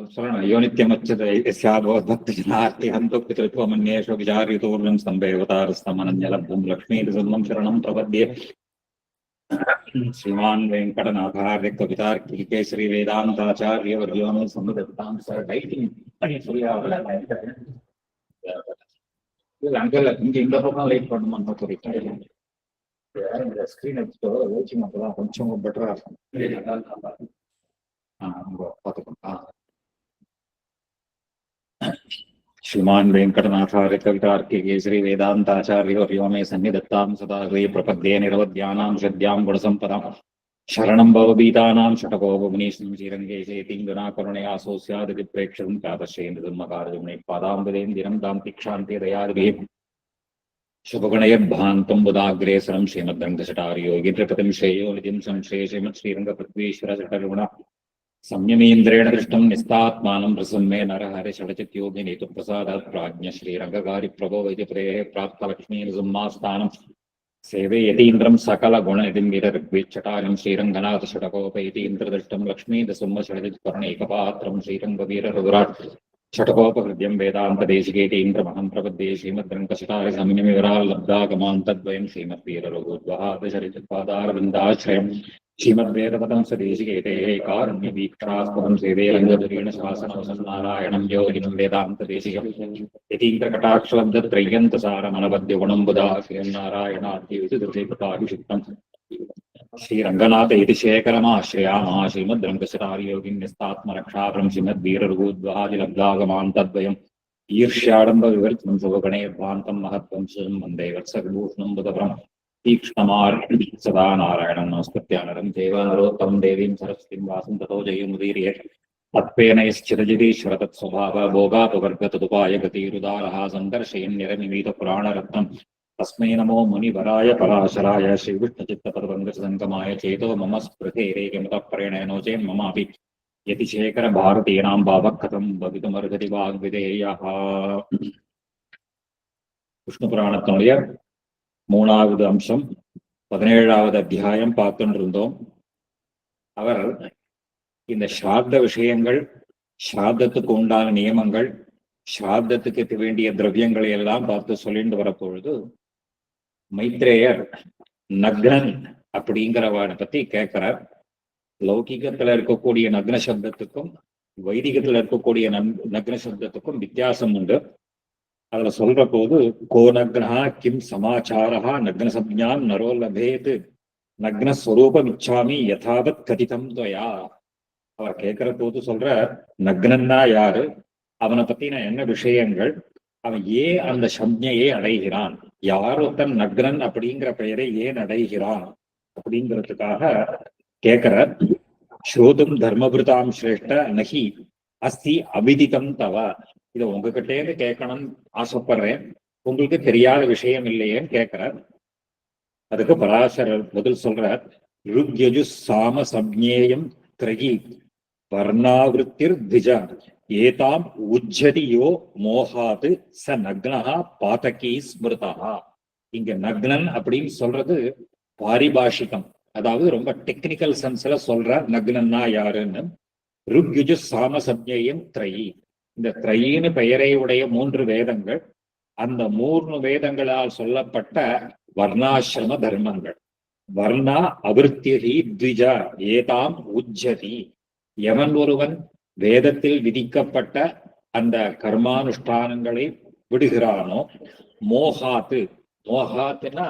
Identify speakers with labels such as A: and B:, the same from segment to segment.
A: योनित्यमच्युतैस्याभवद्भक्तिजनार्तिहं पितृत्वमन्येषु विचार्यतोर्णं स्तम्भेवतारस्तमनन्यलब्धं लक्ष्मीर्जन्मं शरणं प्रपद्ये। श्रीमान् वेङ्कटनाथार्य कवितार्किकेसरी वेदान्ताचार्यवर्यो मे सन्निधत्तां இங்க பக்கம் லைட் பண்ணணும்னு சொல்லிட்டு இந்த ஸ்கிரீன் எடுத்துட்டு வச்சுங்க, அப்பதான் கொஞ்சம் பெட்டரா இருக்கும். பார்த்துக்கோங்க. श्रीमान् वेङ्कटनाथार्य कवितार्किकेसरी वेदान्ताचार्यवर्यो मे सन्निधत्तां सदा हृदि प्रपद्ये निरवध्यानां श्रद्धां गुणसम्पदां शरणं भवभीतानां षटकोपमुनीश्वरं श्रीरङ्गेशेतीन्द्रना करुणया सोऽस्यादिति प्रेक्षतं चातश्रेन्द्रधर्मकारजुम्ने पादाम्बुदेन्दिरं दां तीक्षान्ते दयादिभिः शुभगुणयद्भान्तं बुधाग्रेसरं श्रीमद्रङ्गशटार्योगित्रपतिं श्रेयो निधिं संश्रये श्रीमत्श्रीरङ्गपृथ्वीश्वर शटगुण संयमेन्द्रेण दृष्टं निस्तात्मानं प्रसन्मे नरहरि षडचित्योगिनी तु प्रसादात् प्राज्ञ श्रीरङ्गकारि प्रभो इति प्रेः प्राप्तलक्ष्मीर्जुम्मास्थानं सेवे यतीन्द्रं सकलगुणनिधिं वीरऋग्वेच्छटारिं श्रीरङ्गनाथ षटकोपैति इन्द्रदृष्टं लक्ष्मीदसुम्म षडजित्कर्णैकपात्रं श्रीरङ्गवीररघुराट् षटकोपहृद्यं वेदान्तदेशिकेतीन्द्रमहं प्रपद्ये श्रीमद्रङ्गशटारि संयमविराल्लब्धागमान्तद्वयं श्रीमद्वीररघुद्वहादशरित्पादारविन्दाश्रयं श्रीमद्वेदपदं सदेशिकेतेः कारुण्यवीक्षास्पदं सेवे रङ्गधुरेण शासनवसन्नारायणं योगिनं वेदान्तदेशिकं यतीन्द्रकटाक्षलब्धत्रय्यन्तसारमनबद्ध्यगुणं बुधा श्रीनारायणाद्यैतिदृशेकृताभिषिक्तम् श्रीरङ्गनाथ इति शेखरमाश्रयामः श्रीमद्रङ्गशटारियोगिन्यस्तात्मरक्षाभ्रं श्रीमद्वीररघुद्वहादिलब्धागमान् तद्वयम् ईर्ष्याडम्बविवर्तं शुभगणैर्भान्तं महत्त्वं वन्दे वत्सविभूषणं बुधपरम् तीक्ष्णमार् सदा नारायणं नमस्कृत्य नरं चैव नरोत्तमं देवीं सरस्वतीं वासं ततो जयमुदीर्ये तत्पेनैश्चिरजिदीश्वर तत्स्वभाव भोगापवर्गतदुपाय गतिरुदारः सन्दर्शयन्निरमिमीतपुराणरत्नं तस्मै नमो मुनिवराय पराशराय श्रीविष्णुचित्तपदपङ्कजसङ्गमाय चेतो मम स्मृतेरेकमतःप्रेणेनो चेन्ममापि यतिशेखरभारतीनां भावकथं भवितुमर्हति वाग्विधेयः. விஷ்ணுபுராணத்தினுடைய 3வது அம்சம் 17வது அத்தியாயம் பார்த்துட்டு இருந்தோம். அவர் இந்த ஸ்ராத்த விஷயங்கள், ஸ்ராத்தத்துக்கு உண்டான நியமங்கள், ஸ்ராத்தத்துக்கு வேண்டிய திரவியங்களை எல்லாம் பார்த்து சொல்லிட்டு வரப்பொழுது மைத்ரேயர் நக்னன் அப்படிங்கிறவனை பத்தி கேட்கிறார். லௌகிகத்துல இருக்கக்கூடிய நக்ன சப்தத்துக்கும் வைதிகத்துல இருக்கக்கூடிய நக்ன சப்தத்துக்கும் வித்தியாசம் உண்டு. அதுல சொல்ற போது கோ நக்னா கிம் சமாச்சாரா நக்னசப்ஞான் நரோ லபேத் நக்னஸ்வரூபம் இச்சாமி யதாவத் கதிதம் துவயா. அவர் கேட்கிற போது சொல்ற நக்னன்னா யாரு, அவனை பத்தின என்ன விஷயங்கள், அவன் ஏன் அந்த சப்ஞையை அடைகிறான், யார் ஒருத்தன் நக்னன் அப்படிங்கிற பெயரை ஏன் அடைகிறான் அப்படிங்கிறதுக்காக கேட்கிறார். ஸ்ரோதும் தர்மபிருதாம் சிரேஷ்ட நகி அஸ்தி அவிதிதம் தவ. இதை உங்ககிட்டேன்னு கேட்கணும்னு ஆசைப்படுறேன், உங்களுக்கு தெரியாத விஷயம் இல்லையேன்னு கேட்கிறார். அதுக்கு பராசரர் பதில் சொல்றார். ருக்யஜு சாம சப்ஞேயம் திரகி வர்ணாவிருத்திர் திஜா ஏதாம் உஜ்ஜதியோ மோகாது ச நக்னஹா பாதகி ஸ்மிருதா. இங்க நக்னன் அப்படின்னு சொல்றது பாரிபாஷிகம், அதாவது ரொம்ப டெக்னிக்கல் சென்ஸ்ல சொல்ற நக்னன்னா யாருன்னு. ருக்யுஜு சாம சப்ஞேயம் திரயி, இந்த திரையின்னு பெயரை உடைய 3 வேதங்கள், அந்த 3 வேதங்களால் சொல்லப்பட்ட வர்ணாசிரம தர்மங்கள். வர்ணா அவிருத்தியி த்விஜா ஏதாம் உஜ்ஜதி, எவன் ஒருவன் வேதத்தில் விதிக்கப்பட்ட அந்த கர்மானுஷ்டானங்களை விடுகிறானோ, மோகாத்து, மோகாத்துனா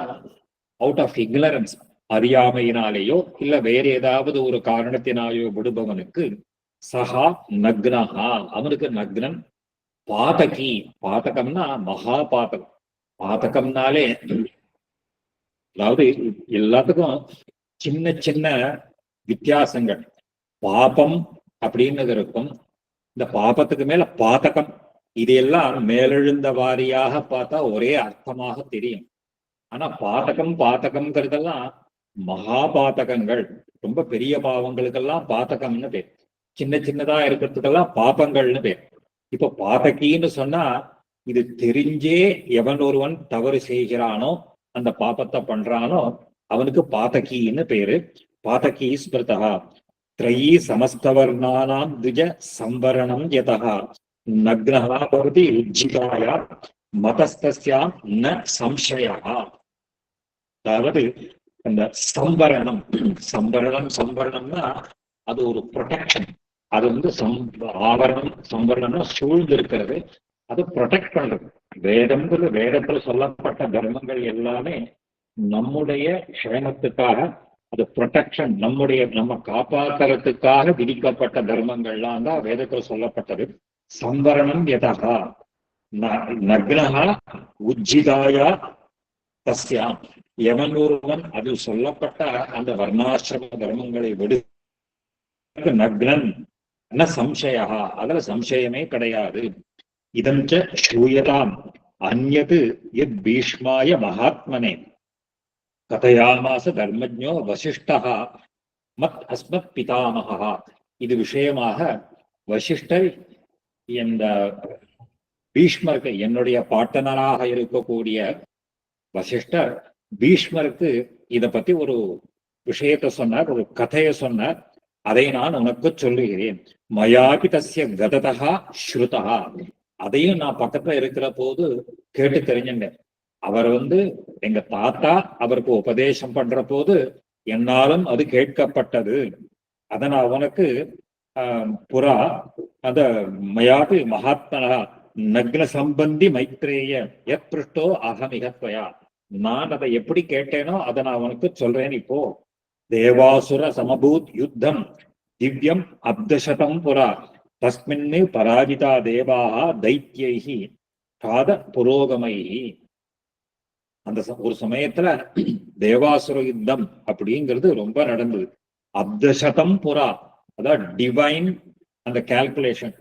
A: அவுட் ஆஃப் இக்னரன்ஸ், அறியாமையினாலேயோ இல்ல வேற ஏதாவது ஒரு காரணத்தினாலேயோ விடுபவனுக்கு சஹா நக்னஹா, அவனுக்கு நக்னன். பாதகி, பாதகம்னா மகா பாதகம். பாதகம்னாலே அதாவது எல்லாத்துக்கும் சின்ன சின்ன வித்தியாசங்கள். பாபம் அப்படின்னு இருக்கும், இந்த பாபத்துக்கு மேல பாதகம், இதையெல்லாம் மேலெழுந்த வாரியாக பார்த்தா ஒரே அர்த்தமாக தெரியும். ஆனா பாதகம் பாதகம்ங்கிறதெல்லாம் மகா பாதகங்கள், ரொம்ப பெரிய பாவங்களுக்கெல்லாம் பாதகம்னு பேர், சின்ன சின்னதா இருக்கிறதுக்கெல்லாம் பாபங்கள்னு பேர். இப்ப பாதகின்னு சொன்னா இது தெரிஞ்சே எவன் ஒருவன் தவறு செய்கிறானோ, அந்த பாபத்தை பண்றானோ, அவனுக்கு பாதகின்னு பேரு. பாதகி ஸ்மிருதா त्रयी समस्तवर्णानां द्विज संवरणं यतः नग्नः भवति उज्जिताय मतस्तस्यां न संशयः. அதாவது அந்த சம்பரணம் சம்பரணம் சம்பரணம்னா அது ஒரு ப்ரொடெக்ஷன். அது வந்து ஆவரணம் சம்பரணம்னா சூழ்ந்து இருக்கிறது. அது ப்ரொடெக்ட் பண்றது. வேதம்ங்கிறது வேதத்துல சொல்லப்பட்ட தர்மங்கள் எல்லாமே நம்முடைய க்ஷேமத்துக்காக, அது ப்ரொடெக்ஷன், நம்ம காப்பாற்றுறதுக்காக விதிக்கப்பட்ட தர்மங்கள்லாம் தான் வேதத்துல சொல்லப்பட்டது. சம்பரணம் யதா நக்னஹா உஜ்ஜிதாயா தஸ்யாம், எவன் ஒருவன் அதில் சொல்லப்பட்ட அந்த வர்ணாசிரம தர்மங்களை விடு நக்னன் ந சம்சயா, அதுல சம்சயமே கிடையாது. இதஞ்ச ஸ்ரூயதாம் அந்யது யத் பீஷ்மாய மகாத்மனே கதையாமாச தர்மஜ்ஞோ வசிஷ்டः மத் அஸ்மத் பிதாமகா. இது விஷயமாக வசிஷ்டர் இந்த பீஷ்மருக்கு, என்னுடைய பாட்டனராக இருக்கக்கூடிய வசிஷ்டர் பீஷ்மருக்கு இத பத்தி ஒரு விஷயத்தை சொன்னார், ஒரு கதையை சொன்னார். அதை நான் உனக்கு சொல்லுகிறேன். மயாபி தஸ்ய கததா ஸ்ருதா, அதையும் நான் பக்கத்துல இருக்கிற போது கேட்டு தெரிஞ்சுட்டேன். அவர் வந்து எங்க தாத்தா அவருக்கு உபதேசம் பண்ற போது என்னாலும் அது கேட்கப்பட்டது. அத நான் உனக்கு புறா அத மயாபி மகாத்மனா நக்ன சம்பந்தி மைத்ரேய எத் பிருஷ்டோ அகமிகத்வயா, நான் அதை எப்படி கேட்டேனோ அதை நான் உனக்கு சொல்றேன். இப்போ தேவாசுர சமபூத் யுத்தம் திவ்யம் அப்தசதம் புரா தஸ்மின்னு பராஜிதா தேவாக தைத்யைஹி காத புரோகமைஹி. அந்த ஒரு சமயத்துல தேவாசுர யுத்தம் அப்படிங்கிறது ரொம்ப நடந்தது. அப்தசதம் புரா, அதாவது டிவைன் அந்த கால்குலேஷன்,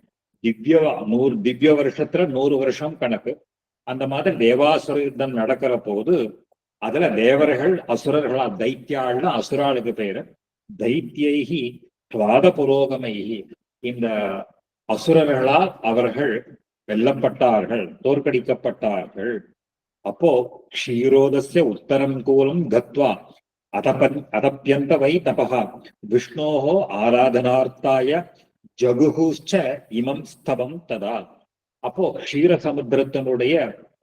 A: திவ்ய வருஷத்துல 100 வருஷம் கணக்கு. அந்த மாதிரி தேவாசுர யுத்தம் நடக்கிற போது அதுல தேவர்கள் அசுரர்களா, தைத்தியாள்னு அசுராளுக்கு பேரு, தைத்தியைஹி துவாத புரோகமைஹி, இந்த அசுரர்களால் அவர்கள் வெல்லப்பட்டார்கள், தோற்கடிக்கப்பட்டார்கள். அப்போ க்ஷீரோதஸ்ய உத்தரம் கூலம் கத்வா அதப்யந்த வை தபஹா விஷ்ணோஹோ ஆராதனார்த்தாய ஜகுஹுச்ச இமம் ஸ்தவம் ததா. அப்போ க்ஷீர சமுத்திரத்தினுடைய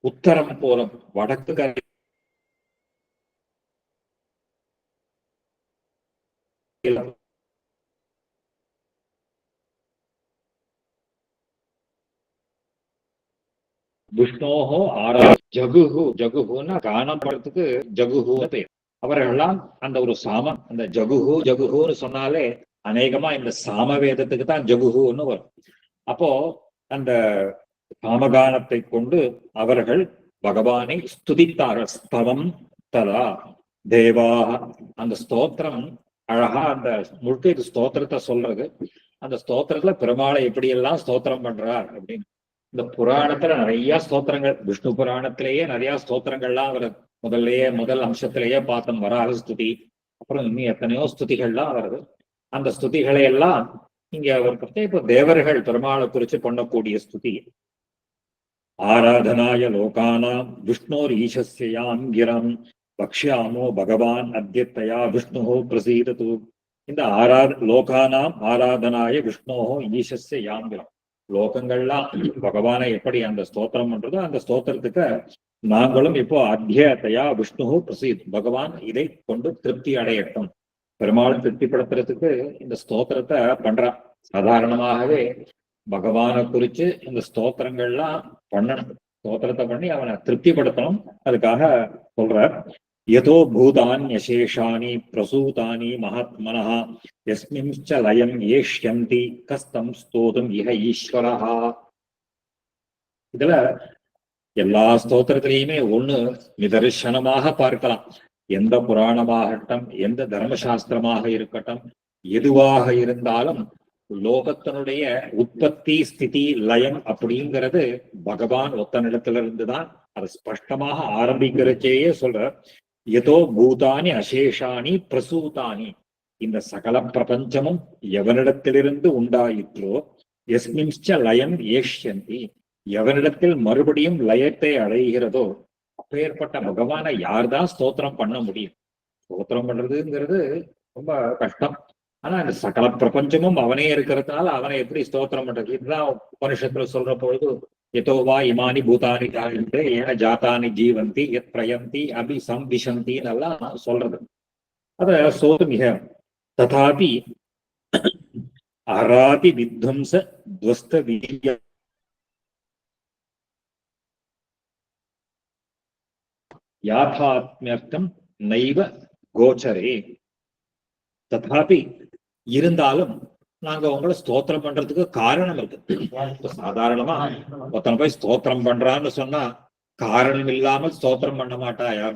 A: உத்தரம் போலும் வடக்கு கரை விஷ்ணோஹோ ஜகுஹு, ஜகுஹுன்னா காணப்படுறதுக்கு ஜகுஹுன்னு பேர். அவர்கள்லாம் அந்த ஒரு அந்த ஜகுஹுன்னு சொன்னாலே அநேகமா இந்த சாமவேதத்துக்கு தான் ஜகுஹுன்னு வரும். அப்போ அந்த சாமகானத்தை கொண்டு அவர்கள் பகவானை ஸ்துதித்தார்கள். ஸ்தவம் ததா தேவா, அந்த ஸ்தோத்திரம் அழகா, அந்த முழுக்க இது ஸ்தோத்திரத்தை சொல்றது. அந்த ஸ்தோத்திரத்துல பெருமாளை எப்படி எல்லாம் ஸ்தோத்திரம் பண்றார் அப்படின்னு இந்த புராணத்துல நிறைய ஸ்தோத்திரங்கள், விஷ்ணு புராணத்திலேயே நிறைய ஸ்தோத்திரங்கள்லாம் அவர் முதல் அம்சத்திலேயே பார்த்தோம். வராக ஸ்துதி, அப்புறம் இன்னும் எத்தனையோ ஸ்துதிகள்லாம் வருது. அந்த ஸ்துதிகளை எல்லாம் இங்க அவர் இப்போ தேவர்கள் பெருமாளை குறிச்சு பண்ணக்கூடிய ஸ்துதி. ஆராதனாய லோகானாம் விஷ்ணோர் ஈசஸ்யாம் கிரம் பக்ஷ்யாமோ பகவான் அத்யத்தயா விஷ்ணுஹோ பிரசீதது. இந்த லோகானாம் ஆராதனாய விஷ்ணோஹோ ஈசஸ்ய யாங்கிரம், லோகங்கள்லாம் பகவானை எப்படி அந்த ஸ்தோத்திரம் பண்றதோ அந்த ஸ்தோத்திரத்துக்கு நாங்களும் இப்போ அத்தியத்தையா விஷ்ணு பிரசீத், பகவான் இதை கொண்டு திருப்தி அடையட்டும். பெருமாள் திருப்திப்படுத்துறதுக்கு இந்த ஸ்தோத்திரத்தை பண்றான். சாதாரணமாகவே பகவானை குறிச்சு இந்த ஸ்தோத்திரங்கள்லாம் பண்ணணும். ஸ்தோத்திரத்தை பண்ணி அவனை திருப்திப்படுத்தணும். அதுக்காக சொல்ற யதோ பூதான்யசேஷானி பிரசூதானி மகாத்மனஹ யஸ்மின்ச்ச லயம் ஏஷ்யந்தி கஸ்தம் ஸ்தோதும் இஹ ஈஸ்வரஹா. இதுல எல்லா ஸ்தோத்திரத்திலையுமே ஒண்ணு நிதர்சனமாக பார்க்கலாம். எந்த புராணமாகட்டும், எந்த தர்மசாஸ்திரமாக இருக்கட்டும், எதுவாக இருந்தாலும் லோகத்தினுடைய உற்பத்தி ஸ்திதி லயம் அப்படிங்கிறது பகவான் ஒத்தனிடத்திலிருந்துதான் அது ஸ்பஷ்டமாக ஆரம்பிக்கிறச்சேயே சொல்ற. எதோ பூதானி அசேஷானி பிரசூதானி, இந்த சகல பிரபஞ்சமும் எவனிடத்திலிருந்து உண்டாயிற்றோ எஸ்மின்ச்ச லயம் ஏஷ்யந்தி, எவனிடத்தில் மறுபடியும் லயத்தை அடைகிறதோ அப்பேற்பட்ட பகவானை யார்தான் ஸ்தோத்திரம் பண்ண முடியும்? ஸ்தோத்திரம் பண்றதுங்கிறது ரொம்ப கஷ்டம். ஆனா இந்த சகல பிரபஞ்சமும் அவனே இருக்கிறதுனால அவனை எப்படி ஸ்தோத்திரம் பண்றது? இதுதான் உபனிஷத்துல சொல்ற பொழுது எதோவா இமானி பூதானி ஜாயந்தே ஏன ஜாத்தானி ஜீவந்தி எத் பிரயந்தி அபி சம்பிஷந்தின்னு எல்லாம் சொல்றது. அத சோது மிக ததாபி அராதி வித்வம்ச துவஸ்த வீரிய யாதாத்மியர்த்தம் நைவ கோச்சரே. ததாபி இருந்தாலும் நாங்க உங்களை ஸ்தோத்திரம் பண்றதுக்கு காரணம் இருக்கு. சாதாரணமா ஒருத்தனை போய் ஸ்தோத்திரம் பண்றான்னு சொன்னா காரணம் இல்லாமல் ஸ்தோத்திரம் பண்ண மாட்டாயா?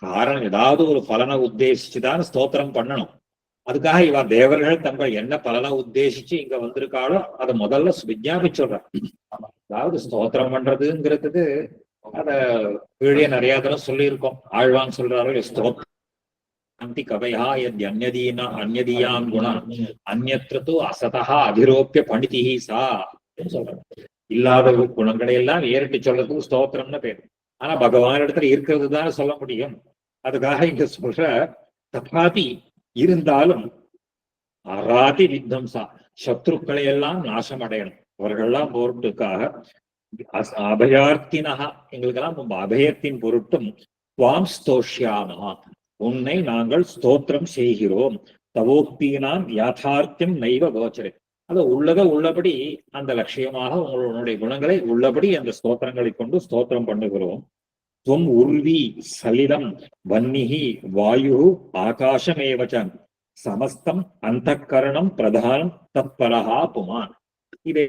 A: காரணம் ஏதாவது ஒரு பலனை உத்தேசிச்சுதான் ஸ்தோத்திரம் பண்ணணும். அதுக்காக இவ தேவர்கள் தங்கள் என்ன பலனை உத்தேசிச்சு இங்க வந்திருக்காளோ அதை முதல்ல விஞ்ஞாபிச்சுடுற. அதாவது ஸ்தோத்திரம் பண்றதுங்கிறதுக்கு அத கீழே நிறைய தடவை சொல்லியிருக்கோம். ஆழ்வான் சொல்றாரு, ஸ்தோத்திரம் கவையா அந்நதீனா அந்நதியாம் குணம் அந்நத்ரு அசதா அதிரோப்பிய பண்டிதிஹி சா சொல்றாங்க. இல்லாத குணங்களை எல்லாம் ஏறிட்டு சொல்றதுக்கு ஸ்தோத்திரம்னு பேரு. ஆனா பகவான் இடத்துல இருக்கிறது தான் சொல்ல முடியும். அதுக்காக இங்க சொல்ற தபாதி இருந்தாலும் அராதி வித்வம்சா சத்ருக்களை எல்லாம் நாசம் அடையணும். அவர்கள்லாம் பொருட்டுக்காக அபயார்த்தினகா எங்களுக்கெல்லாம் அபயத்தின் பொருட்டும் துவாம் ஸ்தோஷ்யாமஹா உன்னை நாங்கள் ஸ்தோத்திரம் செய்கிறோம். தவோக்தீனாம் யாதார்த்தியம் நைவ கோச்சரே. அது உள்ளபடி அந்த லட்சியமாக உங்களுடைய குணங்களை உள்ளபடி அந்த ஸ்தோத்திரங்களை கொண்டு ஸ்தோத்திரம் பண்ணுகிறோம். துவம் உர்வி சலிலம் வன்னிஹி வாயு ஆகாசமேவச்ச சமஸ்தம் அந்த கரணம் பிரதானம் தத்பரஹா புமான். இதை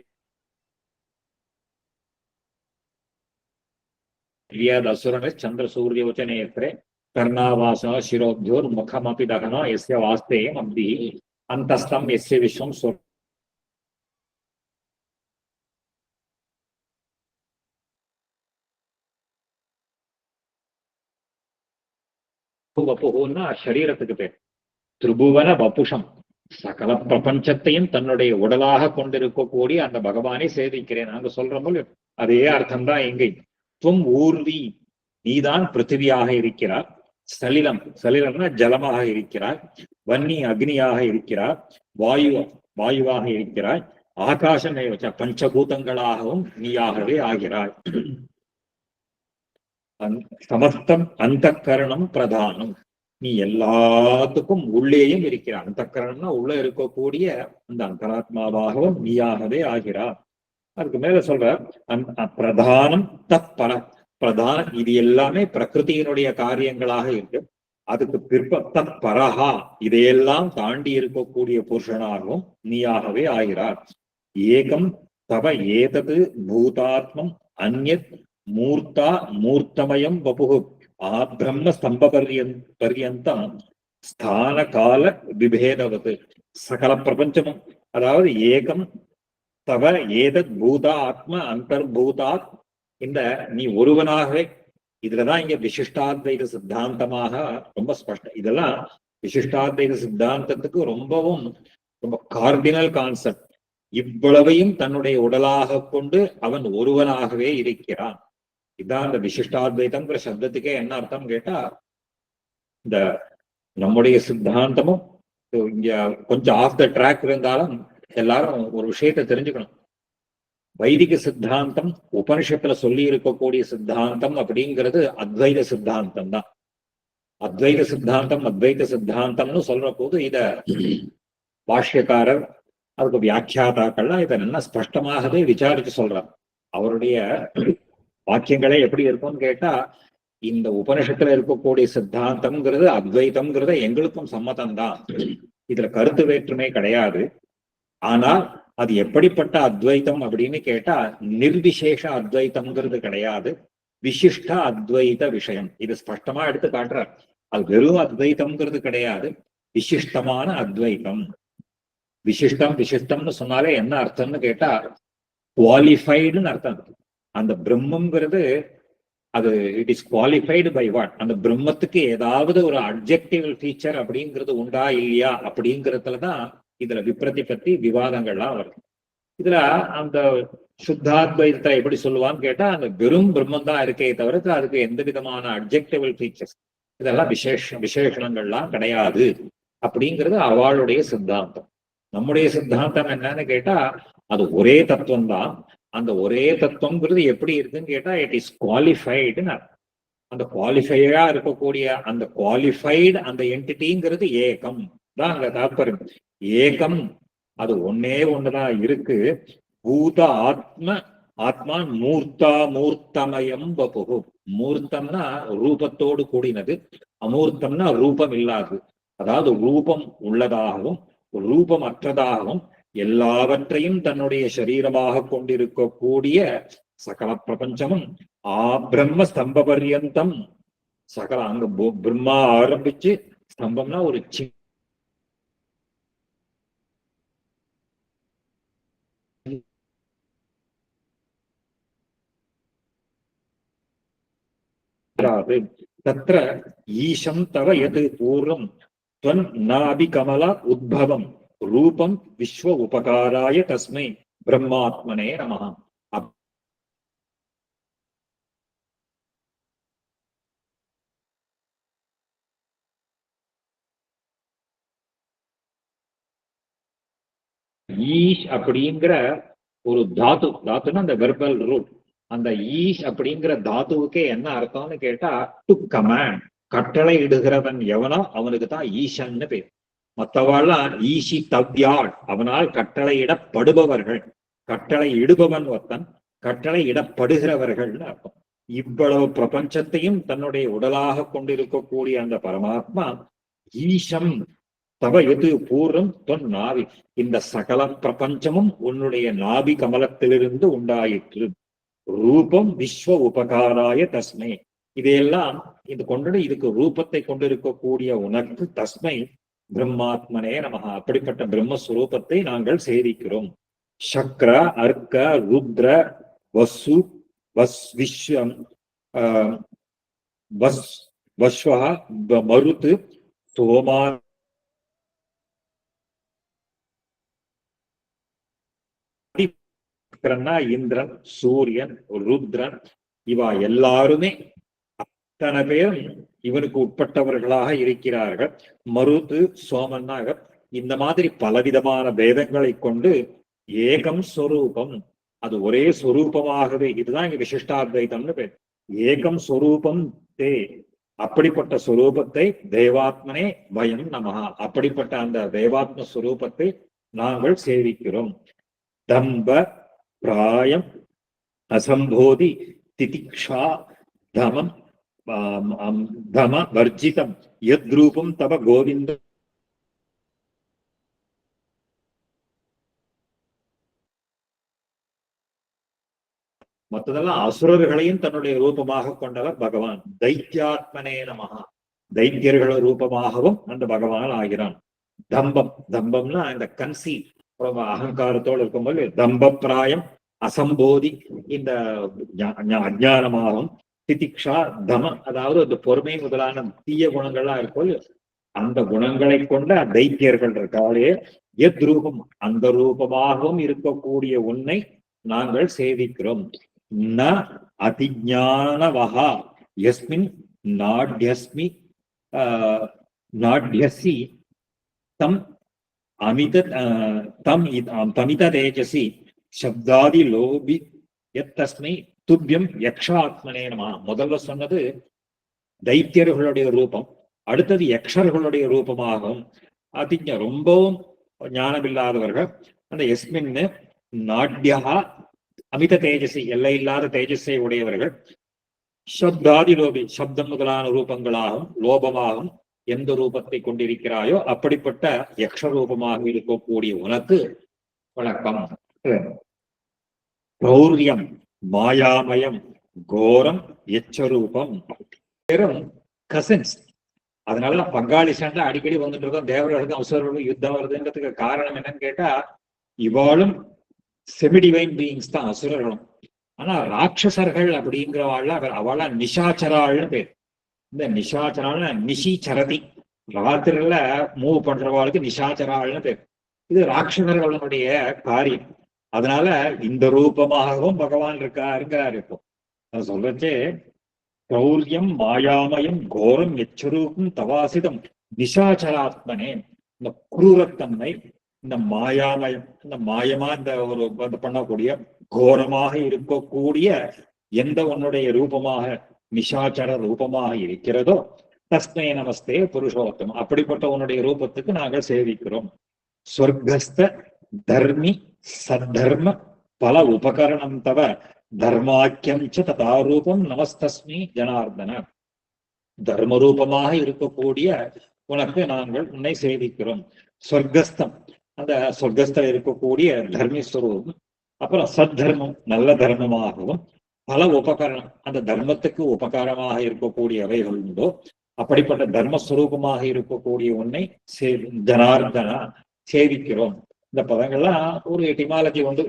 A: அசுரனை சந்திர சூரிய வச்சனேத்திரே கர்ணாவாச சிரோத்யோர் முகமபி தகனோ எஸ்ய வாஸ்தேயம் அப்தி அந்தஸ்தம் எஸ்ய விஸ்வம் வப்புன்னா சரீரத்துக்கு பேர். திரிபுவன வப்புஷம் சகல பிரபஞ்சத்தையும் தன்னுடைய உடலாக கொண்டிருக்கக்கூடிய அந்த பகவானை சேவிக்கிறேன் நாங்க சொல்றோம். அதே அர்த்தம்தான் இங்கே. துவம் ஊர்வி நீதான் பிருத்திவியாக இருக்கிறார். சலிலம் சலிலம்னா ஜலமாக இருக்கிறாய். வன்னி அக்னியாக இருக்கிறார். வாயுவாக இருக்கிறாய். ஆகாசம் பஞ்சபூதங்களாகவும் நீயாகவே ஆகிறாய். சமஸ்தம் அந்த கரணம் பிரதானம் நீ எல்லாத்துக்கும் உள்ளேயும் இருக்கிறாய். அந்த கரணம்னா உள்ள இருக்கக்கூடிய அந்த அந்தராத்மாவாகவும் நீயாகவே ஆகிறார். அதுக்கு மேல சொல்ற பிரதானம் தத்பர பிரதானம் இது எல்லாமே பிரகிருதியினுடைய காரியங்களாக இருக்கு. அதுக்கு பிற்பட்ட பரஹா இதையெல்லாம் தாண்டி இருக்கக்கூடிய புருஷனாகவும் நீயாகவே ஆகிறார். ஏகம் தவ ஏதது பூதாத்மம் அந்யத் மூர்த்தா மூர்த்தமயம் வபுகு பிரம்ம ஸ்தம்ப பர்யந்தம் ஸ்தான கால விபேதவது சகல பிரபஞ்சமும். அதாவது ஏகம் தவ ஏதத் பூதா ஆத்ம அந்தர்பூதாத் இந்த நீ ஒருவனாகவே. இதுலதான் இங்க விசிஷ்டாத்வைத சித்தாந்தமாக ரொம்ப ஸ்பஷ்டம். இதெல்லாம் விசிஷ்டாத்வைத சித்தாந்தத்துக்கு ரொம்ப கார்டினல் கான்செப்ட். இவ்வளவையும் தன்னுடைய உடலாக கொண்டு அவன் ஒருவனாகவே இருக்கிறான். இதான் இந்த விசிஷ்டாத்வைதம்ங்கிற சப்தத்துக்கே என்ன அர்த்தம் கேட்டா, இந்த நம்முடைய சித்தாந்தமும் இங்க கொஞ்சம் ஆஃப் த ட்ராக் இருந்தாலும் எல்லாரும் ஒரு விஷயத்தை தெரிஞ்சுக்கணும். வைதிக சித்தாந்தம் உபனிஷத்துல சொல்லி இருக்கக்கூடிய சித்தாந்தம் அப்படிங்கிறது அத்வைத சித்தாந்தம் தான். அத்வைத சித்தாந்தம்னு சொல்ற போது இத பாஷ்யக்காரர் அதுக்கு வியாக்கியாதாக்கள்லாம் இதை நல்லா ஸ்பஷ்டமாகவே விசாரிச்சு சொல்றார். அவருடைய வாக்கியங்களே எப்படி இருக்கும்னு கேட்டா, இந்த உபனிஷத்துல இருக்கக்கூடிய சித்தாந்தம்ங்கிறது அத்வைதம்ங்கிறத எங்களுக்கும் சம்மதம் தான். இதுல கருத்து வேற்றுமை கிடையாது. ஆனால் அது எப்படிப்பட்ட அத்வைத்தம் அப்படின்னு கேட்டா, நிர்விசேஷ அத்வைத்தம்ங்கிறது கிடையாது, விசிஷ்ட அத்வைத விஷயம். இது ஸ்பஷ்டமா எடுத்து காட்டுறார். அது வெறும் அத்வைத்தம்ங்கிறது கிடையாது, விசிஷ்டமான அத்வைத்தம். விசிஷ்டம்னு சொன்னாலே என்ன அர்த்தம்னு கேட்டா, குவாலிஃபைடுன்னு அர்த்தம். அந்த பிரம்மங்கிறது அது it is qualified by what? அந்த பிரம்மத்துக்கு ஏதாவது ஒரு அப்ஜெக்டிவ் ஃபீச்சர் அப்படிங்கிறது உண்டா இல்லையா அப்படிங்கிறதுலதான் இதுல விப்ரதிபத்தி விவாதங்கள்லாம் வருது. இதுல அந்த சுத்தாத்வைதத்தை எப்படி சொல்லுவான்னு கேட்டா, அந்த வெறும் பிரம்மம் தான் இருக்கே தவிர அதுக்கு எந்த விதமான அப்ஜெக்டிவ் ஃபீச்சர்ஸ் இதெல்லாம் விசேஷணங்கள்லாம் கிடையாது அப்படிங்கிறது அவளுடைய சித்தாந்தம். நம்முடைய சித்தாந்தம் என்னன்னு கேட்டா அது ஒரே தத்துவம் தான். அந்த ஒரே தத்துவம்ங்கிறது எப்படி இருக்குன்னு கேட்டா இட் இஸ் குவாலிஃபைடுன்னு. அந்த குவாலிஃபையா இருக்கக்கூடிய அந்த குவாலிஃபைடு அந்த என்டிட்டிங்கிறது ஏகம் தான் அங்க தாற்பயம். ஏகம் அது ஒன்னே ஒண்ணுதான் இருக்கு. பூத ஆத்ம ஆத்மா மூர்த்தா மூர்த்தமயம் வபுகு. மூர்த்தம்னா ரூபத்தோடு கூடினது, அமூர்த்தம்னா ரூபம் இல்லாது. அதாவது ரூபம் உள்ளதாகவும் ரூபம் அற்றதாகவும் எல்லாவற்றையும் தன்னுடைய சரீரமாக கொண்டிருக்கக்கூடிய சகல பிரபஞ்சமும் பிரம்ம ஸ்தம்ப பர்யந்தம் சகல அங்க பிரம்மா ஆரம்பிச்சு ஸ்தம்பம்னா ஒரு தத்ர ஈஷம் தவ எது பூர்வம் त्वन् नाभिकमल उद्भवம் ரூபம் விஸ்வ உபகாராய தஸ்மை பிரம்மாத்மனே நமஹ. ஈஷ் அப்படிங்கிற ஒரு தாத்துன்னா அந்த வெர்பல் ரூட். அந்த ஈஷ் அப்படிங்கிற தாத்துவுக்கே என்ன அர்த்தம்னு கேட்டா டு கமாண்ட், கட்டளை இடுகிறவன் எவனோ அவனுக்கு தான் ஈஷன்னு பேர். மற்றவாள்லாம் ஈஷி தவ்யாள், அவனால் கட்டளையிடப்படுபவர்கள். கட்டளை இடுபவன் ஒருத்தன், கட்டளை இடப்படுகிறவர்கள்னு அர்த்தம். இவ்வளவு பிரபஞ்சத்தையும் தன்னுடைய உடலாக கொண்டிருக்கக்கூடிய அந்த பரமாத்மா ஈஷம் தவ எது பூர்வம் தொன் நாவி, இந்த சகல பிரபஞ்சமும் உன்னுடைய நாபி கமலத்திலிருந்து உண்டாயிற்று. ரூபம் விஸ்வ உபகாராய தஸ்மை, இதையெல்லாம் இது கொண்டு இதுக்கு ரூபத்தை கொண்டிருக்கக்கூடிய உனக்கு தஸ்மை பிரம்மாத்மனே நமஹ, அப்படிப்பட்ட பிரம்மஸ்வரூபத்தை நாங்கள் சேவிக்கிறோம். சக்ர அர்க்க ருத்ர வசு வஸ் விஸ்வம் வஸ் வஸ்வ மருத்து சோமா இந்திரன் சூரியன் ருத்ரன் இவா எல்லாருமே அத்தனை பேரும் இவனுக்கு உட்பட்டவர்களாக இருக்கிறார்கள். மருத்து சோமன்னாக இந்த மாதிரி பலவிதமான பேதங்களை கொண்டு ஏகம் ஸ்வரூபம், அது ஒரே ஸ்வரூபமாகவே, இதுதான் இங்க விசிஷ்டாத்வைதம்னு பேர். ஏகம் ஸ்வரூபம் தே, அப்படிப்பட்ட ஸ்வரூபத்தை தேவாத்மனே வயம் நமஹா, அப்படிப்பட்ட அந்த தேவாத்ம ஸ்வரூபத்தை நாங்கள் சேவிக்கிறோம். தம்ப பிராயம் அசம்போதி திதிக்ஷா தமம் தம வர்ஜிதம் யத்ரூபம் தவ கோவிந்த. மற்றதெல்லாம் அசுரர்களையும் தன்னுடைய ரூபமாக கொண்டவர் பகவான். தைத்தியாத்மனே நமஹா, தைத்தியர்கள் ரூபமாகவும் அந்த பகவான் ஆகிறான். தம்பம், தம்பம்னா இந்த கன்சி அகங்காரத்தோடு இருக்கும்போது தம்ப பிராயம் அசம்போதி, இந்த அஜானமாகும். திதிக்ஷா தம, அதாவது அந்த பொறுமை முதலான தீய குணங்கள்லாம் இருக்கும், அந்த குணங்களை கொண்ட தைத்தியர்கள் இருக்காளே. எத் ரூபம், அந்த ரூபமாகவும் இருக்கக்கூடிய உன்னை நாங்கள் சேவிக்கிறோம். ந அதிஞானவஹா யஸ்மின் நாட்யஸ்மி நாட்யசி தம் அமித தம் தமித தேஜசி சப்தாதி லோபி எத்தஸ்மை துப்பியம் யக்ஷாத்மனே நமஹ. முதல்ல சொன்னது தைத்தியர்களுடைய ரூபம், அடுத்தது யக்ஷர்களுடைய ரூபமாகும். அதிஞ ரொம்பவும் ஞானமில்லாதவர்கள். அந்த எஸ்மின் நாட்யா அமித தேஜசி, எல்லையில்லாத தேஜஸை உடையவர்கள். சப்தாதி லோபி, சப்தம் முதலான ரூபங்களாகும் லோபமாகும் எந்த ரூபத்தை கொண்டிருக்கிறாயோ அப்படிப்பட்ட யக்ஷ ரூபமாக இருக்கக்கூடிய உனக்கு வணக்கம். கௌரியம் மாயாமயம் கோரம் எச்சரூபம், கசின்ஸ். அதனால பங்காளி சண்டை அடிக்கடி வந்துட்டு இருக்கோம். தேவர்களுக்கும் அசுரர்களுக்கும் யுத்தம் வருதுன்றதுக்கு காரணம் என்னன்னு கேட்டா, இவாளும் செமிடிவைன் பீயிங்ஸ் தான் அசுரர்களும். ஆனா ராட்சசர்கள் அப்படிங்கிறவாள் அவளா நிஷாச்சராள்னு பேர். இந்த நிஷாச்சராள்னா நிஷிச்சரதி, ராத்திரில மூவ் பண்றவாளுக்கு நிஷாச்சராள்னு பேர். இது ராட்சசர்களுடைய காரியம். அதனால இந்த ரூபமாகவும் பகவான் இருக்காருங்கிறார். இப்போ அதை சொல்றச்சே கௌரியம் மாயாமயம் கோரம் எச்சரூபம் தவாசிதம் நிஷாச்சராத்மனே, இந்த குரூரத்தன்மை, இந்த மாயாமயம், இந்த மாயமா இந்த ஒரு பண்ணக்கூடிய கோரமாக இருக்கக்கூடிய எந்த உன்னுடைய ரூபமாக நிஷாச்சர ரூபமாக இருக்கிறதோ தஸ்மை நமஸ்தே புருஷோத்தம், அப்படிப்பட்ட உன்னுடைய ரூபத்துக்கு நாங்கள் சேவிக்கிறோம். ஸ்வர்கஸ்த தர்மி சத்தர்ம பல உபகரணம் தவ தர்மாக்கியம் ச ததாரூபம் நமஸ்தஸ்மி ஜனார்தன. தர்மரூபமாக இருக்கக்கூடிய உனக்கு நாங்கள் உன்னை சேவிக்கிறோம். சொர்க்கஸ்தம், அந்த சொர்க்கஸ்தம் இருக்கக்கூடிய தர்மஸ்வரூபம், அப்புறம் சத்தர்மம் நல்ல தர்மமாகவும், பல உபகரணம் அந்த தர்மத்துக்கு உபகாரமாக இருக்கக்கூடியவைகள் உண்டோ அப்படிப்பட்ட தர்மஸ்வரூபமாக இருக்கக்கூடிய உன்னை ஜனார்தனா சேவிக்கிறோம். இந்த பதங்கள்லாம் ஒரு எட்டிமாலஜி வந்து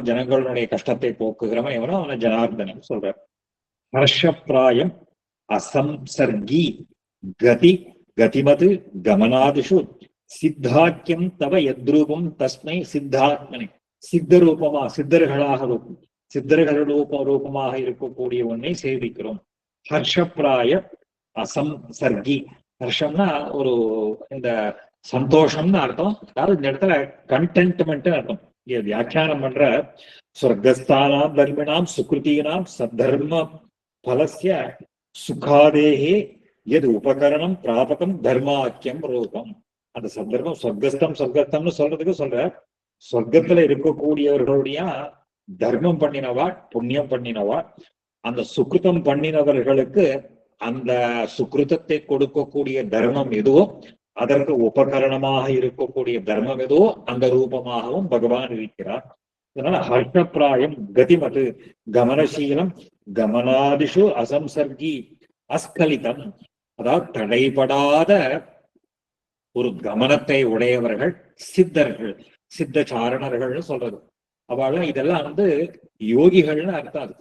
A: ஜனங்களுடைய கஷ்டத்தை போக்குகிறவன் எவனோ அவனை ஜனார்தனம் சொல்ற. ஹர்ஷப்பிராயம் அசம்சர்கி கதி கதிமது கமனாதிஷு சித்தாக்கியம் தவ யத்ரூபம் தஸ்மை சித்தாத்மனி. சித்த ரூபமா சித்தர்கள் ரூபமாக இருக்கக்கூடிய ஒன்னை சேவிக்கிறோம். ஹர்ஷப்பிராய அசம்சர்கி, ஹர்ஷம்னா ஒரு இந்த சந்தோஷம்னு அர்த்தம். அதாவது இந்த இடத்துல கண்டென்ட்மெண்ட் அர்த்தம். இங்க வியாக்கியானம் பண்ற சொர்க்கஸ்தானாம் தர்மினாம் சுக்ருதீனாம் சத்தர்ம பலஸ்ய சுகாதேகே எது உபகரணம் பிராபகம் தர்மாக்கியம் ரூபம். அந்த சந்தர்ப்பம் சொர்க்கஸ்தம்னு சொல்றதுக்கு சொல்ற, சொர்க்கத்துல இருக்கக்கூடியவர்களுடைய தர்மம் பண்ணினவா புண்ணியம் பண்ணினவா, அந்த சுக்ருதம் பண்ணினவர்களுக்கு அந்த சுக்ருதத்தை கொடுக்கக்கூடிய தர்மம் எதுவோ அதற்கு உபகரணமாக இருக்கக்கூடிய தர்மம் எதுவோ அந்த ரூபமாகவும் பகவான் இருக்கிறார். அதனால ஹர்ஷப்பிராயம் கதிமது கமனசீலம் கமனாதிஷு அசம்சர்கி அஸ்கலிதம், அதாவது தடைபடாத ஒரு கமனத்தை உடையவர்கள் சித்தர்கள், சித்த சாரணர்கள்னு சொல்றது. அவள் இதெல்லாம் வந்து யோகிகள்னு அர்த்தம்.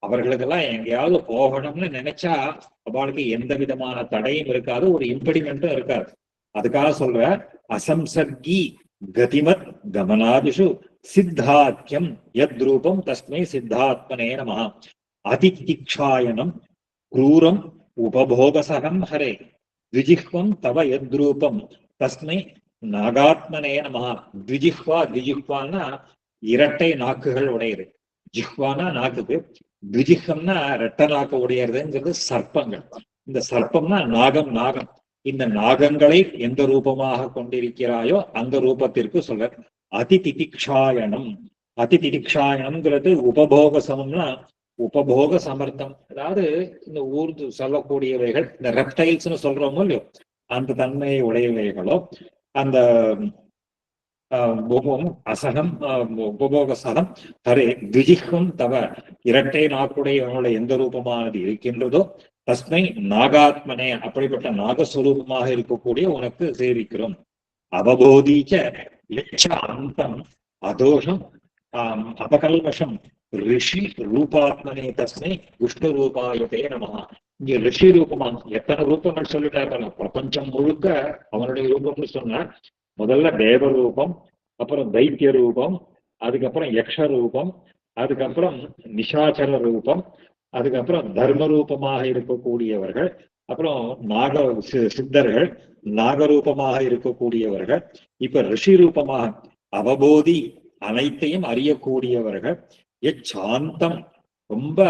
A: அவர்களுக்கெல்லாம் எங்கேயாவது போகணும்னு நினைச்சா அவளுக்கு எந்த விதமான தடையும் இருக்காது, ஒரு இம்பெடிமெண்ட்டும் இருக்காது. அதுக்காக சொல்ற அசம்சர்கி கதிமத் கமனாதிஷு சித்தாக்கியம் யத் ரூபம் தஸ்மை சித்தாத்மனே நமஹ. அதிதிக்ஷாயனம் க்ரூரம் உபபோகசகம் ஹரே த்விஜிஹ்வம் தவ யத்ரூபம் தஸ்மை நாகாத்மனே நமஹ. த்விஜிஹ்வான்னா இரட்டை நாக்குகள் உடையது. ஜிஹ்வானா நாக்குக்கு, த்விஜிஹம்னா ரெட்ட நாக்கு உடையதுங்கிறது சர்ப்பங்கள். இந்த சர்ப்பம்னா நாகம். இந்த நாகங்களை எந்த ரூபமாக கொண்டிருக்கிறாயோ அந்த ரூபத்திற்கு சொல்ற. அதிதிக்ஷாயனம்ங்கிறது உபபோக சமம்னா உபபோக சமர்த்தம். அதாவது இந்த ஊர்து சொல்லக்கூடியவைகள், இந்த ரெப்டைல்ஸ்னு சொல்றோமோ இல்லையோ அந்த தன்மையை உடையவைகளோ அந்த அசகம் உபபோக சகம் தரே த்விஜிஹம் தவ இரட்டை நாக்குடையவனுடைய எந்த ரூபமானது இருக்கின்றதோ தஸ்மை நாகாத்மனே, அப்படிப்பட்ட நாகஸ்வரூபமாக இருக்கக்கூடிய உனக்கு சேவிக்கிறோம். அவபோதிச்ச அந்தம் அதோஷம் அபகல்வசம் ரிஷி ரூபாத்மனே தஸ்மை விஷ்ணு ரூபாயதே நமஹ. இங்க ரிஷி ரூபமா எத்தனை ரூபங்கள் சொல்லிட்டாரு, பிரபஞ்சம் முழுக்க அவனுடைய ரூபம்னு சொன்னார். முதல்ல தேவ ரூபம், அப்புறம் தைத்திய ரூபம், அதுக்கப்புறம் யக்ஷ ரூபம், அதுக்கப்புறம் நிஷாச்சர ரூபம், அதுக்கப்புறம் தர்ம ரூபமாக இருக்கக்கூடியவர்கள், அப்புறம் சித்தர்கள் நாகரூபமாக இருக்கக்கூடியவர்கள், இப்ப ரிஷி ரூபமாக அவபோதி அனைத்தையும் அறியக்கூடியவர்கள், சாந்தம் ரொம்ப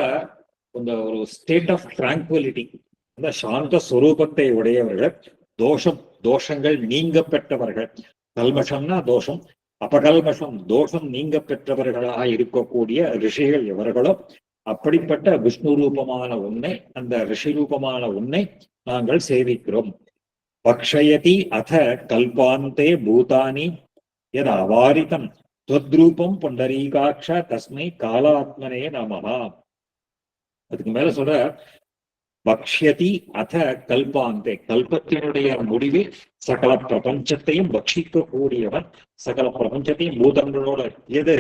A: இந்த ஒரு ஸ்டேட் ஆஃப் டிராங்குவிலிட்டி, அந்த சாந்த ஸ்வரூபத்தை உடையவர்கள், தோஷங்கள் நீங்க பெற்றவர்கள், கல்மஷம்னா தோஷம், அபகல்மஷம் தோஷம் நீங்க பெற்றவர்களாக இருக்கக்கூடிய ரிஷிகள் எவர்களோ அப்படிப்பட்ட விஷ்ணு ரூபமான உன்னை, அந்த ரிஷி ரூபமான உன்னை நாங்கள் சேவிக்கிறோம். பக்ஷயதி அத கல்பாந்தே பூதானி எத் அவாரிதம் துவத்ரூபம் புண்டரீகாட்ச தஸ்மை காலாத்மனே நமஹ. அதுக்கு மேல சொல்ற பக்ஷ்யதி அத கல்பாந்தே, கல்பத்தினுடைய முடிவில் சகல பிரபஞ்சத்தையும் பக்ஷிக்க கூடியவன், சகல பிரபஞ்சத்தையும் பூதங்களோட எது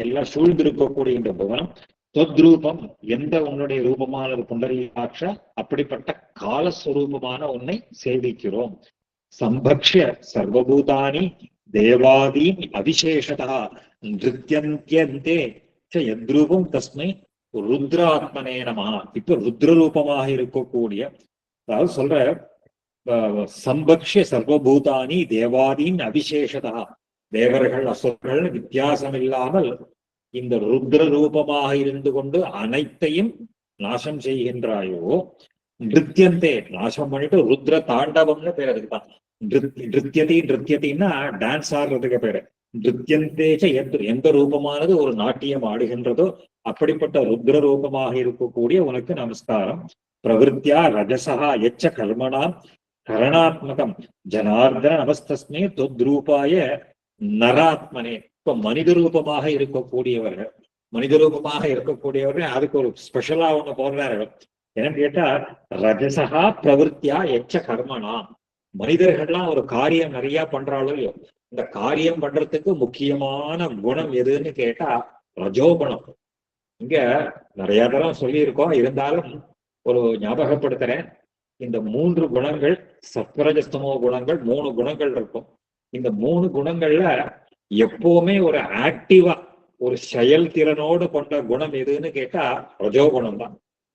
A: எல்லாம் சூழ்ந்திருக்கக்கூடிய இந்த புவனம், தொத்ரூபம் எந்த உன்னுடைய ரூபமானது புண்டரீகாட்ச அப்படிப்பட்ட காலஸ்வரூபமான உன்னை சேவிக்கிறோம். சம்பக்ஷ்ய சர்வபூதானி தேவாதீம் அவிசேஷதா நிருத்யந்தியந்தே யத்ரூபம் தஸ்மை ருத்ராத்மனே நமஹ. இப்ப ருத்ர ரூபமாக இருக்கக்கூடிய, அதாவது சொல்ற சம்பக்ஷ சர்வபூதானி தேவாதீன் அவிசேஷதா, தேவர்கள் அசுரர்கள் வித்தியாசம் இல்லாமல் இந்த ருத்ர ரூபமாக இருந்து கொண்டு அனைத்தையும் நாசம் செய்கின்றாயோ. நிருத்தியந்தே நாசம் பண்ணிட்டு ருத்ர தாண்டவம்னு பேர் அதுக்குதான். நிருத்தியத்தின்னா டான்ஸ் ஆடுறதுக்கு பேரு. நிருத்தியந்தேச்ச எந்த ரூபமானது ஒரு நாட்டியம் ஆடுகின்றதோ அப்படிப்பட்ட ருத்ர ரூபமாக இருக்கக்கூடிய உனக்கு நமஸ்காரம். பிரவருத்தியா ரஜசா எச்ச கர்மணாம் கரணாத்மகம் ஜனார்தன நமஸ்தஸ்மே தொத்ரூபாய நராத்மனே. இப்ப மனித ரூபமாக இருக்கக்கூடியவர்கள் அதுக்கு ஒரு ஸ்பெஷலா ஒண்ணு போடுறாரு. என்னன்னு கேட்டா ரஜசகா பிரவருத்தியா எச்ச கர்மணாம். மனிதர்கள்லாம் ஒரு காரியம் நிறைய பண்றாளோ இல்லையோ, இந்த காரியம் பண்றதுக்கு முக்கியமான குணம் எதுன்னு கேட்டா ரஜோகுணம். இங்க நிறைய தரம் சொல்லி இருக்கோம், இருந்தாலும் ஒரு ஞாபகப்படுத்துறேன். இந்த 3 குணங்கள் சத்வரஜஸ்தமோ குணங்கள் 3 குணங்கள் இருக்கும். இந்த 3 குணங்கள்ல எப்பவுமே ஒரு ஆக்டிவா ஒரு செயல்திறனோடு கொண்ட குணம் எதுன்னு கேட்டா ரஜோகுணம் தான்.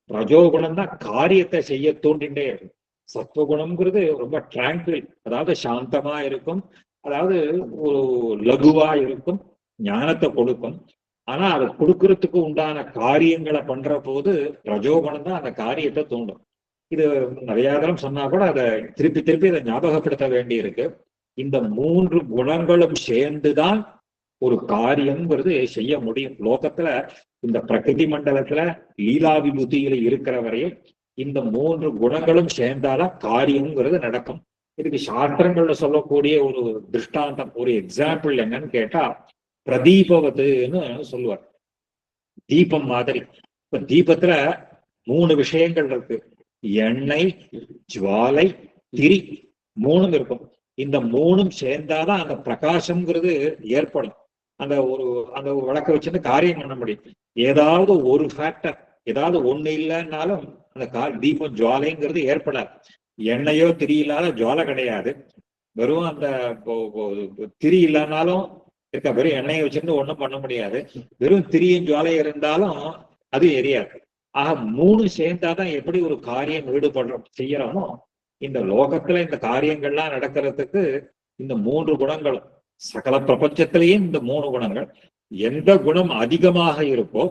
A: ரஜோகுணம் தான் காரியத்தை செய்ய தூண்டின்றே இருக்கும். சத்துவகுணம்ங்கிறது ரொம்ப டிராங்கிள், அதாவது சாந்தமா இருக்கும், அதாவது ஒரு லகுவா இருக்கும், ஞானத்தை கொடுக்கும். ஆனா அதை கொடுக்கறதுக்கு உண்டான காரியங்களை பண்ற போது ரஜோகுணம் தான் அந்த காரியத்தை தூண்டும். இது நிறைய தரம் சொன்னா கூட அதை திருப்பி அதை ஞாபகப்படுத்த வேண்டி இருக்கு. இந்த 3 குணங்களும் சேர்ந்துதான் ஒரு காரியம்ங்கிறது செய்ய முடியும். லோகத்துல இந்த பிரகிருதி மண்டலத்துல லீலா விபூதியில இருக்கிற வரையும் இந்த 3 குணங்களும் சேர்ந்தாதான் காரியம்ங்கிறது நடக்கும். இதுக்கு சாஸ்திரங்கள்ல சொல்லக்கூடிய ஒரு திருஷ்டாந்தம், ஒரு எக்ஸாம்பிள் என்னன்னு கேட்டா பிரதீபவதுன்னு சொல்லுவார். தீபம் மாதிரி. இப்ப தீபத்துல 3 விஷயங்கள் இருக்கு. எண்ணெய், ஜுவாலை, திரி, 3 இருக்கும். இந்த 3 சேர்ந்தாதான் அந்த பிரகாசம்ங்கிறது ஏற்படும். அந்த விளக்க வச்சுட்டு காரியம் பண்ண முடியும். ஏதாவது ஒரு ஃபேக்டர், ஏதாவது ஒண்ணு இல்லைன்னாலும் அந்த தீபம் ஜுவாலைங்கிறது ஏற்படாது. எண்ணெயோ திரி இல்லாத ஜுவாலை கிடையாது. வெறும் அந்த திரி இல்லைன்னாலும் இருக்க, வெறும் எண்ணெயை வச்சுட்டு ஒண்ணும் பண்ண முடியாது. வெறும் திரியும் ஜுவாலை இருந்தாலும் அது எரியாது. ஆக 3 சேர்ந்தாதான் எப்படி ஒரு காரியம் செய்யறோமோ, இந்த லோகத்துல இந்த காரியங்கள்லாம் நடக்கிறதுக்கு இந்த 3 குணங்களும், சகல பிரபஞ்சத்திலேயும் இந்த 3 குணங்கள், எந்த குணம் அதிகமாக இருக்கோ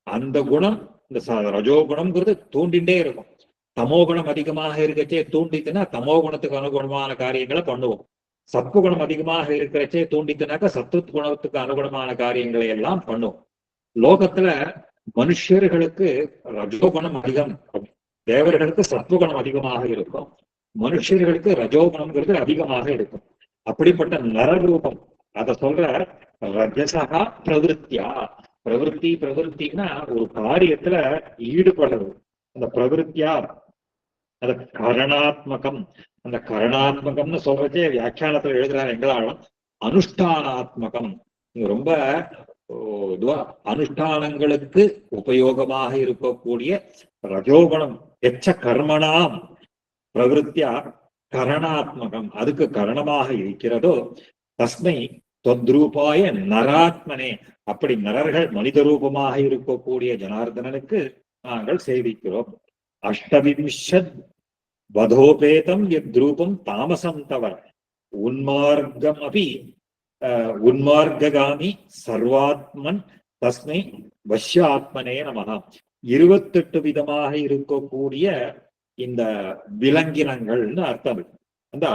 A: அந்த குணம், இந்த ரஜோகுணம்ங்கிறது தூண்டிண்டே இருக்கும். தமோ குணம் அதிகமாக இருக்கச்சே தூண்டித்துனா தமோ குணத்துக்கு அனுகுணமான காரியங்களை பண்ணுவோம். சத்துவகுணம் அதிகமாக இருக்கிறச்சே தூண்டித்துனாக்க சத்துவ குணத்துக்கு அனுகுணமான காரியங்களை எல்லாம் பண்ணுவோம். லோகத்துல மனுஷர்களுக்கு ரஜோகுணம் அதிகம், தேவர்களுக்கு சத்துவகுணம் அதிகமாக இருக்கும், மனுஷர்களுக்கு ரஜோகுணம்ங்கிறது அதிகமாக இருக்கும். அப்படிப்பட்ட நரரூபம் அத சொல்ற ரஜசகா பிரவருத்தியா. பிரவருத்தின்னா ஒரு காரியத்துல ஈடுபடுறது. அந்த பிரவருத்தியா அது கரணாத்மகம். அந்த கரணாத்மகம்னு சொல்றதே வியாக்கியானத்துல எழுதுறாரு எங்களாலும் அனுஷ்டானாத்மகம். ரொம்ப அனுஷ்டானங்களுக்கு உபயோகமாக இருக்கக்கூடிய ரஜோகுணம் எச்ச கர்மணாம் பிரவருத்தியா கரணாத்மகம், அதுக்கு கரணமாக இருக்கிறதோ தஸ்மை தொத்ரூபாய நராத்மனே. அப்படி நரர்கள் மனித ரூபமாக இருக்கக்கூடிய ஜனார்தனனுக்கு நாங்கள் சேவிக்கிறோம். அஷ்டவிம்சத் வதோபேதம் எத்ரூபம் தாமசம் தவர் உன்மார்க்கம் அபி உன்மார்காமி சர்வாத்மன் தஸ்மை வஷ்ய ஆத்மனே நமகா. 28 விதமாக இருக்கக்கூடிய இந்த விலங்கினங்கள்னு அர்த்தம். அந்த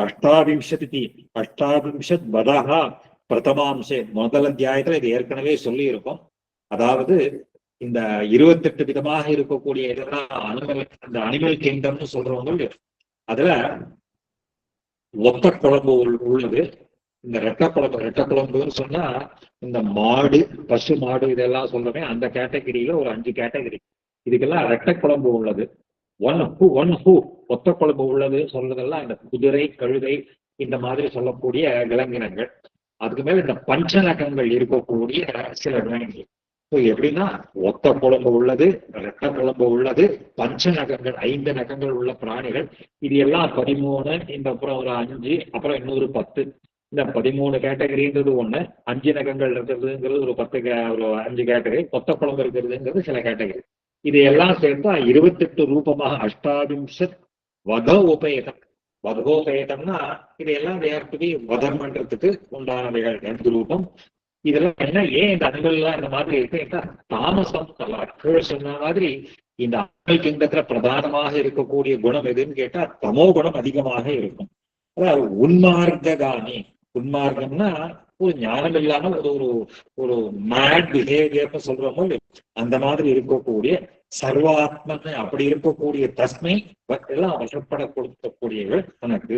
A: அஷ்டாவிம்சத் வதஹா பிரதமாம்சே முதல் அத்தியாயத்துல இது ஏற்கனவே சொல்லி இருக்கும். அதாவது இந்த 28 விதமாக இருக்கக்கூடிய இந்த அனிமல் கிங்டம்னு சொல்றவங்க, அதுல ஒத்த குழம்பு உள்ளது. இந்த ரெட்ட குழம்புன்னு சொன்னா இந்த மாடு, பசு மாடு இதெல்லாம் சொல்றமே அந்த கேட்டகரியில ஒரு 5 கேட்டகரி. இதுக்கெல்லாம் ரெட்ட குழம்பு உள்ளது. ஒன் ஹூ ஒத்த குழம்பு உள்ளது சொல்றதெல்லாம் இந்த குதிரை, கழுதை இந்த மாதிரி சொல்லக்கூடிய விலங்கினங்கள். அதுக்கு மேல இந்த பஞ்சநகங்கள் இருக்கக்கூடிய சில விலங்குகள். எப்படின்னா ஒத்த குழம்பு உள்ளது, ரெட்ட குழம்பு உள்ளது, பஞ்ச நகங்கள் 5 நகங்கள் உள்ள பிராணிகள். இது எல்லாம் 13. இந்த அப்புறம் ஒரு 5, அப்புறம் இன்னொரு 10. இந்த 13 கேட்டகரின்றது ஒண்ணு, 5 நகங்கள் இருக்கிறதுங்கிறது ஒரு 5 கேட்டகரி, ஒத்த குழம்பு இருக்கிறதுங்கிறது சில கேட்டகரி. இது எல்லாம் சேர்த்தா 28 ரூபமாக அஷ்டாவிம்சத் வத உபேதம். வதோபேதம்னா இதையெல்லாம் வேர்த்துவி வதம் பண்றதுக்கு உண்டானவைகள் எந்த ரூபம். இதெல்லாம் என்ன, ஏன் இந்த அணுகள்லாம் இந்த மாதிரி இருக்கு? தாமசம் கீழ் சொன்ன மாதிரி இந்த அணுகள் கிண்டத்துல பிரதானமாக இருக்கக்கூடிய குணம் எதுன்னு கேட்டா தமோ குணம் அதிகமாக இருக்கும். அதாவது உன்மார்க்காமி, உன்மார்க்கம்னா ஒரு ஞானம் இல்லாம ஒரு ஒரு மேட் பிஹேவியர்னு சொல்றோமோ அந்த மாதிரி இருக்கக்கூடிய சர்வாத்மன் அப்படி இருக்கக்கூடிய தஸ்மை எல்லாம் வசப்பட கொடுக்கக்கூடியவர்கள் தனக்கு.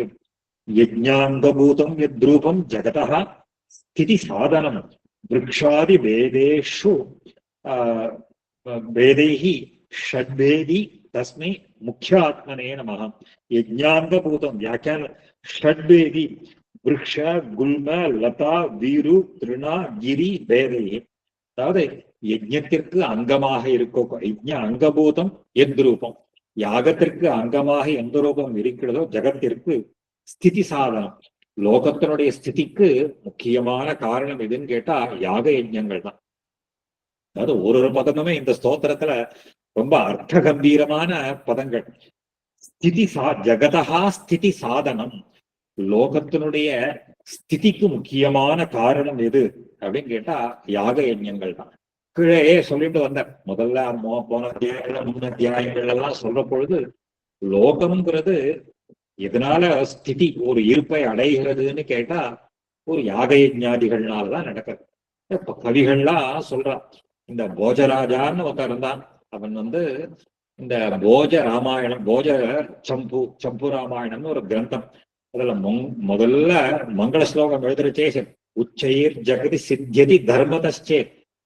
A: யஜ்ஞாங்கபூதம் யத்ரூபம் ஜகதா ஸ்திதி சாதனம் விருக்ஷாதி வேதேஷு வேதைஹி ஷட்வேதி தஸ்மை முக்கிய ஆத்மனே நமஹ. யஜ்ஞாங்கபூதம் வியாக்கியான ஷட்வேதி விருக்ஷ குல்ம லதா வீரு திருணா கிரி வேதைஹி. அதாவது யஜ்ஞத்திற்கு அங்கமாக இருக்கும் யஜ்ஞ அங்கபூதம் எத்ரூபம், யாகத்திற்கு அங்கமாக எந்த ரூபம் இருக்கிறதோ ஜகத்திற்கு ஸ்திதி சாதனம், லோகத்தினுடைய ஸ்திதிக்கு முக்கியமான காரணம் எதுன்னு கேட்டா யாக யஜ்ஞங்கள் தான். அதாவது ஒரு பதமுமே இந்த ஸ்தோத்திரத்துல ரொம்ப அர்த்த கம்பீரமான பதங்கள். ஸ்திதி ஜகதா ஸ்திதி சாதனம், லோகத்தினுடைய ஸ்திதிக்கு முக்கியமான காரணம் எது அப்படின்னு கேட்டா யாக யஜ்ஞங்கள் தான். கீழே சொல்லிட்டு வந்த முதல்ல போன அத்தியாயங்கள்ல 3 அத்தியாயங்கள் எல்லாம் சொல்ற பொழுது லோகம்ங்கிறது எதனால ஸ்திதி ஒரு இருப்பை அடைகிறதுன்னு கேட்டா ஒரு யாக யஜ்ஞாதிகள்னாலதான் நடக்குது. இப்ப கவிகள்லாம் சொல்றான். இந்த போஜராஜான்னு ஒருத்தர் இருந்தான். அவன் இந்த போஜ ராமாயணம், போஜ சம்பு ராமாயணம்னு ஒரு கிரந்தம். அதுல முதல்ல மங்கள ஸ்லோகம் எழுதுறச்சே உச்சைர் ஜகதி சித்தியதி தர்மதச்சே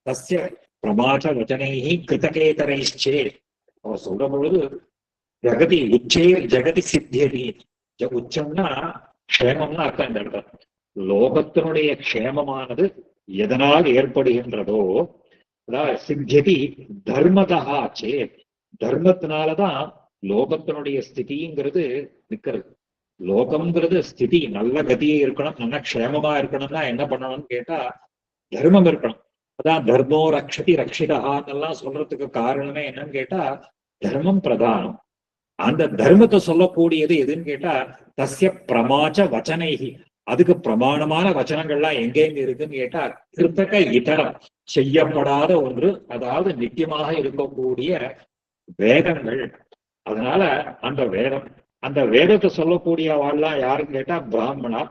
A: தஸ்ய பிரமாச வச்சனைஹி கிருதகேதரைச்சே. அவர் சொல்ற பொழுது ஜகதி உச்சைர் ஜகதி சித்தியதி, உச்சம்னா க்ஷேமம்னா அர்த்தம். இந்த இடத்துல லோகத்தினுடைய க்ஷேமமானது எதனால் ஏற்படுகின்றதோ அதாவது சித்தியதி தர்மதா சே, தர்மத்தினாலதான் லோகத்தினுடைய ஸ்திதிங்கிறது நிக்கிறது. லோகம்ங்கிறது ஸ்திதி, நல்ல கதியே இருக்கணும், நல்ல க்ஷேமமா இருக்கணும்னா என்ன பண்ணணும்னு கேட்டா தர்மம் இருக்கணும். அதான் தர்மோ ரக்ஷதி ரக்ஷிதஹான்னெல்லாம் சொல்றதுக்கு காரணமே என்னன்னு கேட்டா தர்மம் பிரதானம். அந்த தர்மத்தை சொல்லக்கூடியது எதுன்னு கேட்டா தஸ்ய பிரமாச்ச வச்சனைகி, அதுக்கு பிரமாணமான வச்சனங்கள்லாம் எங்கெங்க இருக்குன்னு கேட்டா கிருத்தக இதரம், செய்யப்படாத ஒன்று, அதாவது நித்தியமாக இருக்கக்கூடிய வேதங்கள். அதனால அந்த வேதத்தை சொல்லக்கூடிய வாழலாம் யாருன்னு கேட்டா பிராமணா.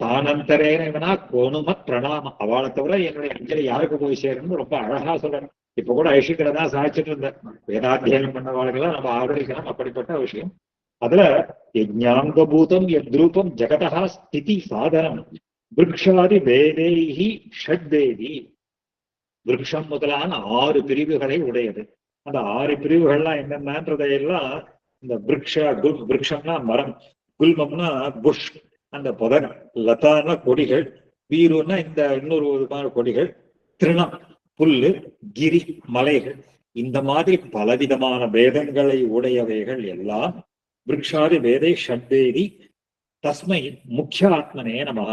A: தானந்தரேனா கோணுமத் பிரணாம, அவளை தவிர என்னுடைய அஞ்சலி யாருக்கு போய் சேரணும்னு ரொம்ப அழகா சொல்றேன். இப்ப கூட ஐஷிக்கிறதா சாதிச்சுட்டு இருந்தேன். வேதாத்தியானம் பண்ணவாளுக்கெல்லாம் நம்ம ஆதரிக்கணும், அப்படிப்பட்ட விஷயம். அதுல யஜ்ஞாங்கபூதம் யத்ரூபம் ஜகதா ஸ்திதி சாதனம் விருக்ஷாதி வேதைஹி ஷட்வேதி. விருக்ஷம் முதலான 6 பிரிவுகளை உடையது. அந்த 6 பிரிவுகள்லாம் என்னென்னன்றதையெல்லாம் இந்த விருக்ஷம்னா மரம், குல்மம்னா புஷ் அந்த புதர், லதான கொடிகள், வீருன்னா இந்த இன்னொரு விதமான கொடிகள், திருணம் புல்லு, கிரி மலைகள், இந்த மாதிரி பலவிதமான வேதங்களை உடையவைகள் எல்லாம் விருக்ஷாதி வேதை ஷட்வேதி தஸ்மை முக்கிய ஆத்மனே நமஹ.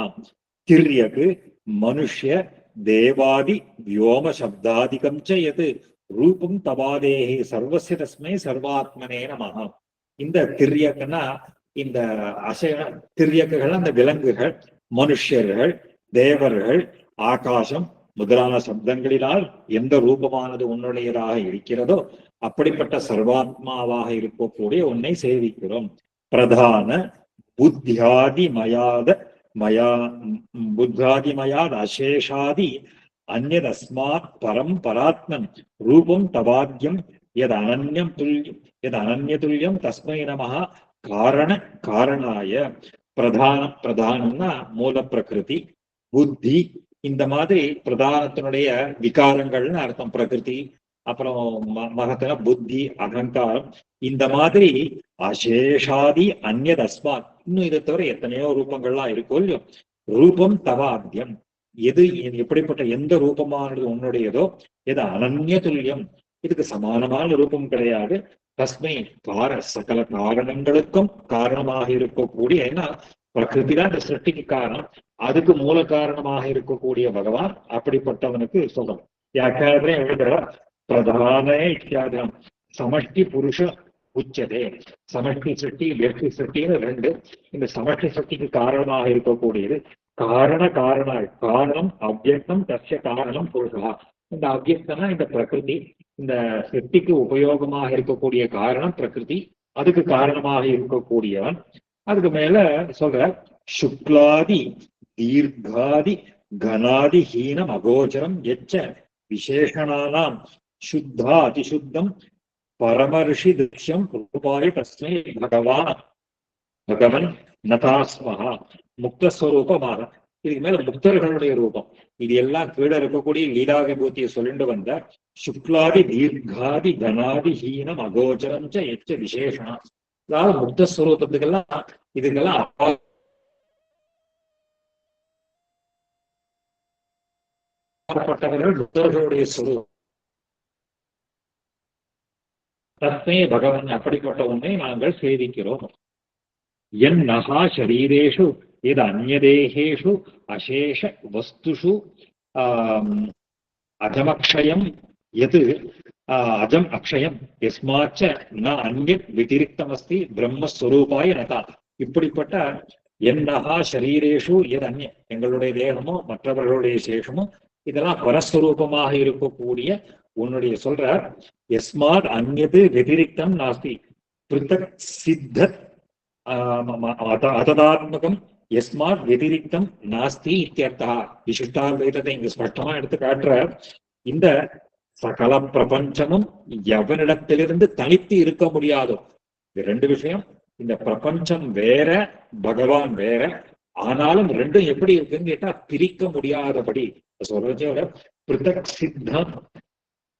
A: திரியகு மனுஷ்ய தேவாதி வியோம சப்தாதிகம் ச எது ரூபம் தவாதேகி சர்வசிய தஸ்மை சர்வாத்மனே நமஹ. இந்த திரியக்குன்னா இந்த திரியக்குகள் அந்த விலங்குகள், மனுஷர்கள், தேவர்கள், ஆகாசம் முதலான சப்தங்களினால் எந்த ரூபமானது உன்னுடையதாக இருக்கிறதோ அப்படிப்பட்ட சர்வாத்மாவாக இருக்கக்கூடிய உன்னை சேவிக்கிறோம். பிரதான புத்தியாதிமயாத அசேஷாதி அந்யதஸ்மாத் பரம் பராத்மன் ரூபம் தவாத்யம் எத் அனன்யதுல்யம் தஸ்மை நமஹ காரண காரணாய. பிரதானம்னா மூல பிரகிருதி, புத்தி, இந்த மாதிரி பிரதானத்தினுடைய விகாரங்கள்னு அர்த்தம். பிரகிருதி, அப்புறம் மகத்துல புத்தி, அகங்காரம், இந்த மாதிரி அசேஷாதி அந்யத் அஸ்மாத், இன்னும் இதை தவிர எத்தனையோ ரூபங்கள்லாம் இருக்கும் இல்லையோ. ரூபம் தவாத்யம், எது எப்படிப்பட்ட எந்த ரூபமானது உன்னுடையதோ எது அனன்ய துல்லியம், இதுக்கு சமானமான ரூபம் கிடையாது. தஸ்மை சகல காரணங்களுக்கும் காரணமாக இருக்கக்கூடிய, ஏன்னா பிரகிருதி தான் இந்த சிருஷ்டிக்கு காரணம், அதுக்கு மூல காரணமாக இருக்கக்கூடிய பகவான் அப்படிப்பட்டவனுக்கு சொல்லணும். வியாக்கியானத்திலே எழுதுற பிரதானே இத்தியாதினம் சமஷ்டி புருஷ உச்சதே. சமஷ்டி சிருஷ்டி வியக்தி சிருஷ்டின்னு ரெண்டு. இந்த சமஷ்டி சிருஷ்டிக்கு காரணமாக இருக்கக்கூடியது காரணம் அவ்யக்தம் தஸ்ய காரணம் புருஷா. இந்த அவ்யக்தனா இந்த பிரகிருதி, இந்த சிருஷ்டிக்கு உபயோகமாக இருக்கக்கூடிய காரணம் பிரகிருதி, அதுக்கு காரணமாக இருக்கக்கூடியவன். அதுக்கு மேல சொல்ற சுக்லாதி தீர்காதி கனாதி ஹீனம் அகோச்சரம் எச்ச விசேஷணானாம் சுத்தா அதிசுத்தம் பரமர்ஷி திருஷ்யம் ரூபாய தஸ்மை பகவன் நதாஸ்மஹா முக்தஸ்வரூபமாக. இதுக்கு மேல முக்தர்களுடைய ரூபம். இது எல்லாம் கீழே இருக்கக்கூடிய லீலா விபூதியை சொல்லிட்டு வந்த சுக்லாதி தீர்காதி கனாதி ஹீனம் அகோச்சரம் எச்ச விசேஷணம். அதாவது முக்தஸ்வரூபத்துக்கெல்லாம் இதுக்கெல்லாம் பட்டவர்கள் முக்தர்களுடைய சுரூபம். தஸ்மே பகவன் அப்படிப்பட்ட ஒன்றை நாங்கள் சேவிக்கிறோம். என் நகா சரீரேஷு எது அந்நதேகேஷு அசேஷ வஸ்துஷு அஜமக்ஷயம் எது அஜம் அக்ஷயம் எஸ்மாச்ச ந அந்யத் விதிரிக்தமஸ்தி பிரம்மஸ்வரூபாய நதா. இப்படிப்பட்ட என்னஹா சரீரேஷு எது அந்நிய, எங்களுடைய தேகமோ மற்றவர்களுடைய சேஷமோ இதெல்லாம் பரஸ்வரூபமாக இருக்கக்கூடிய உன்னுடைய சொல்ற எஸ்மாத் அந்யது வெதிரிக்தம் நாஸ்தி பிருத்தக் சித்தத் அததாத்மகம் எஸ்மாத் வெதிரிக்தம் நாஸ்தி இத்தியர்த்தா. விசிஷ்டாத்வைதத்தை இங்கு ஸ்பஷ்டமா எடுத்து காட்டுற இந்த சகல பிரபஞ்சமும் எவனிடத்திலிருந்து தனித்து இருக்க முடியாதோ. இது ரெண்டு விஷயம். இந்த பிரபஞ்சம் வேற, பகவான் வேற. ஆனாலும் ரெண்டும் எப்படி இருக்குன்னு கேட்டா பிரிக்க முடியாதபடி சொல்றதோட பிருத்தக் சித்தம்,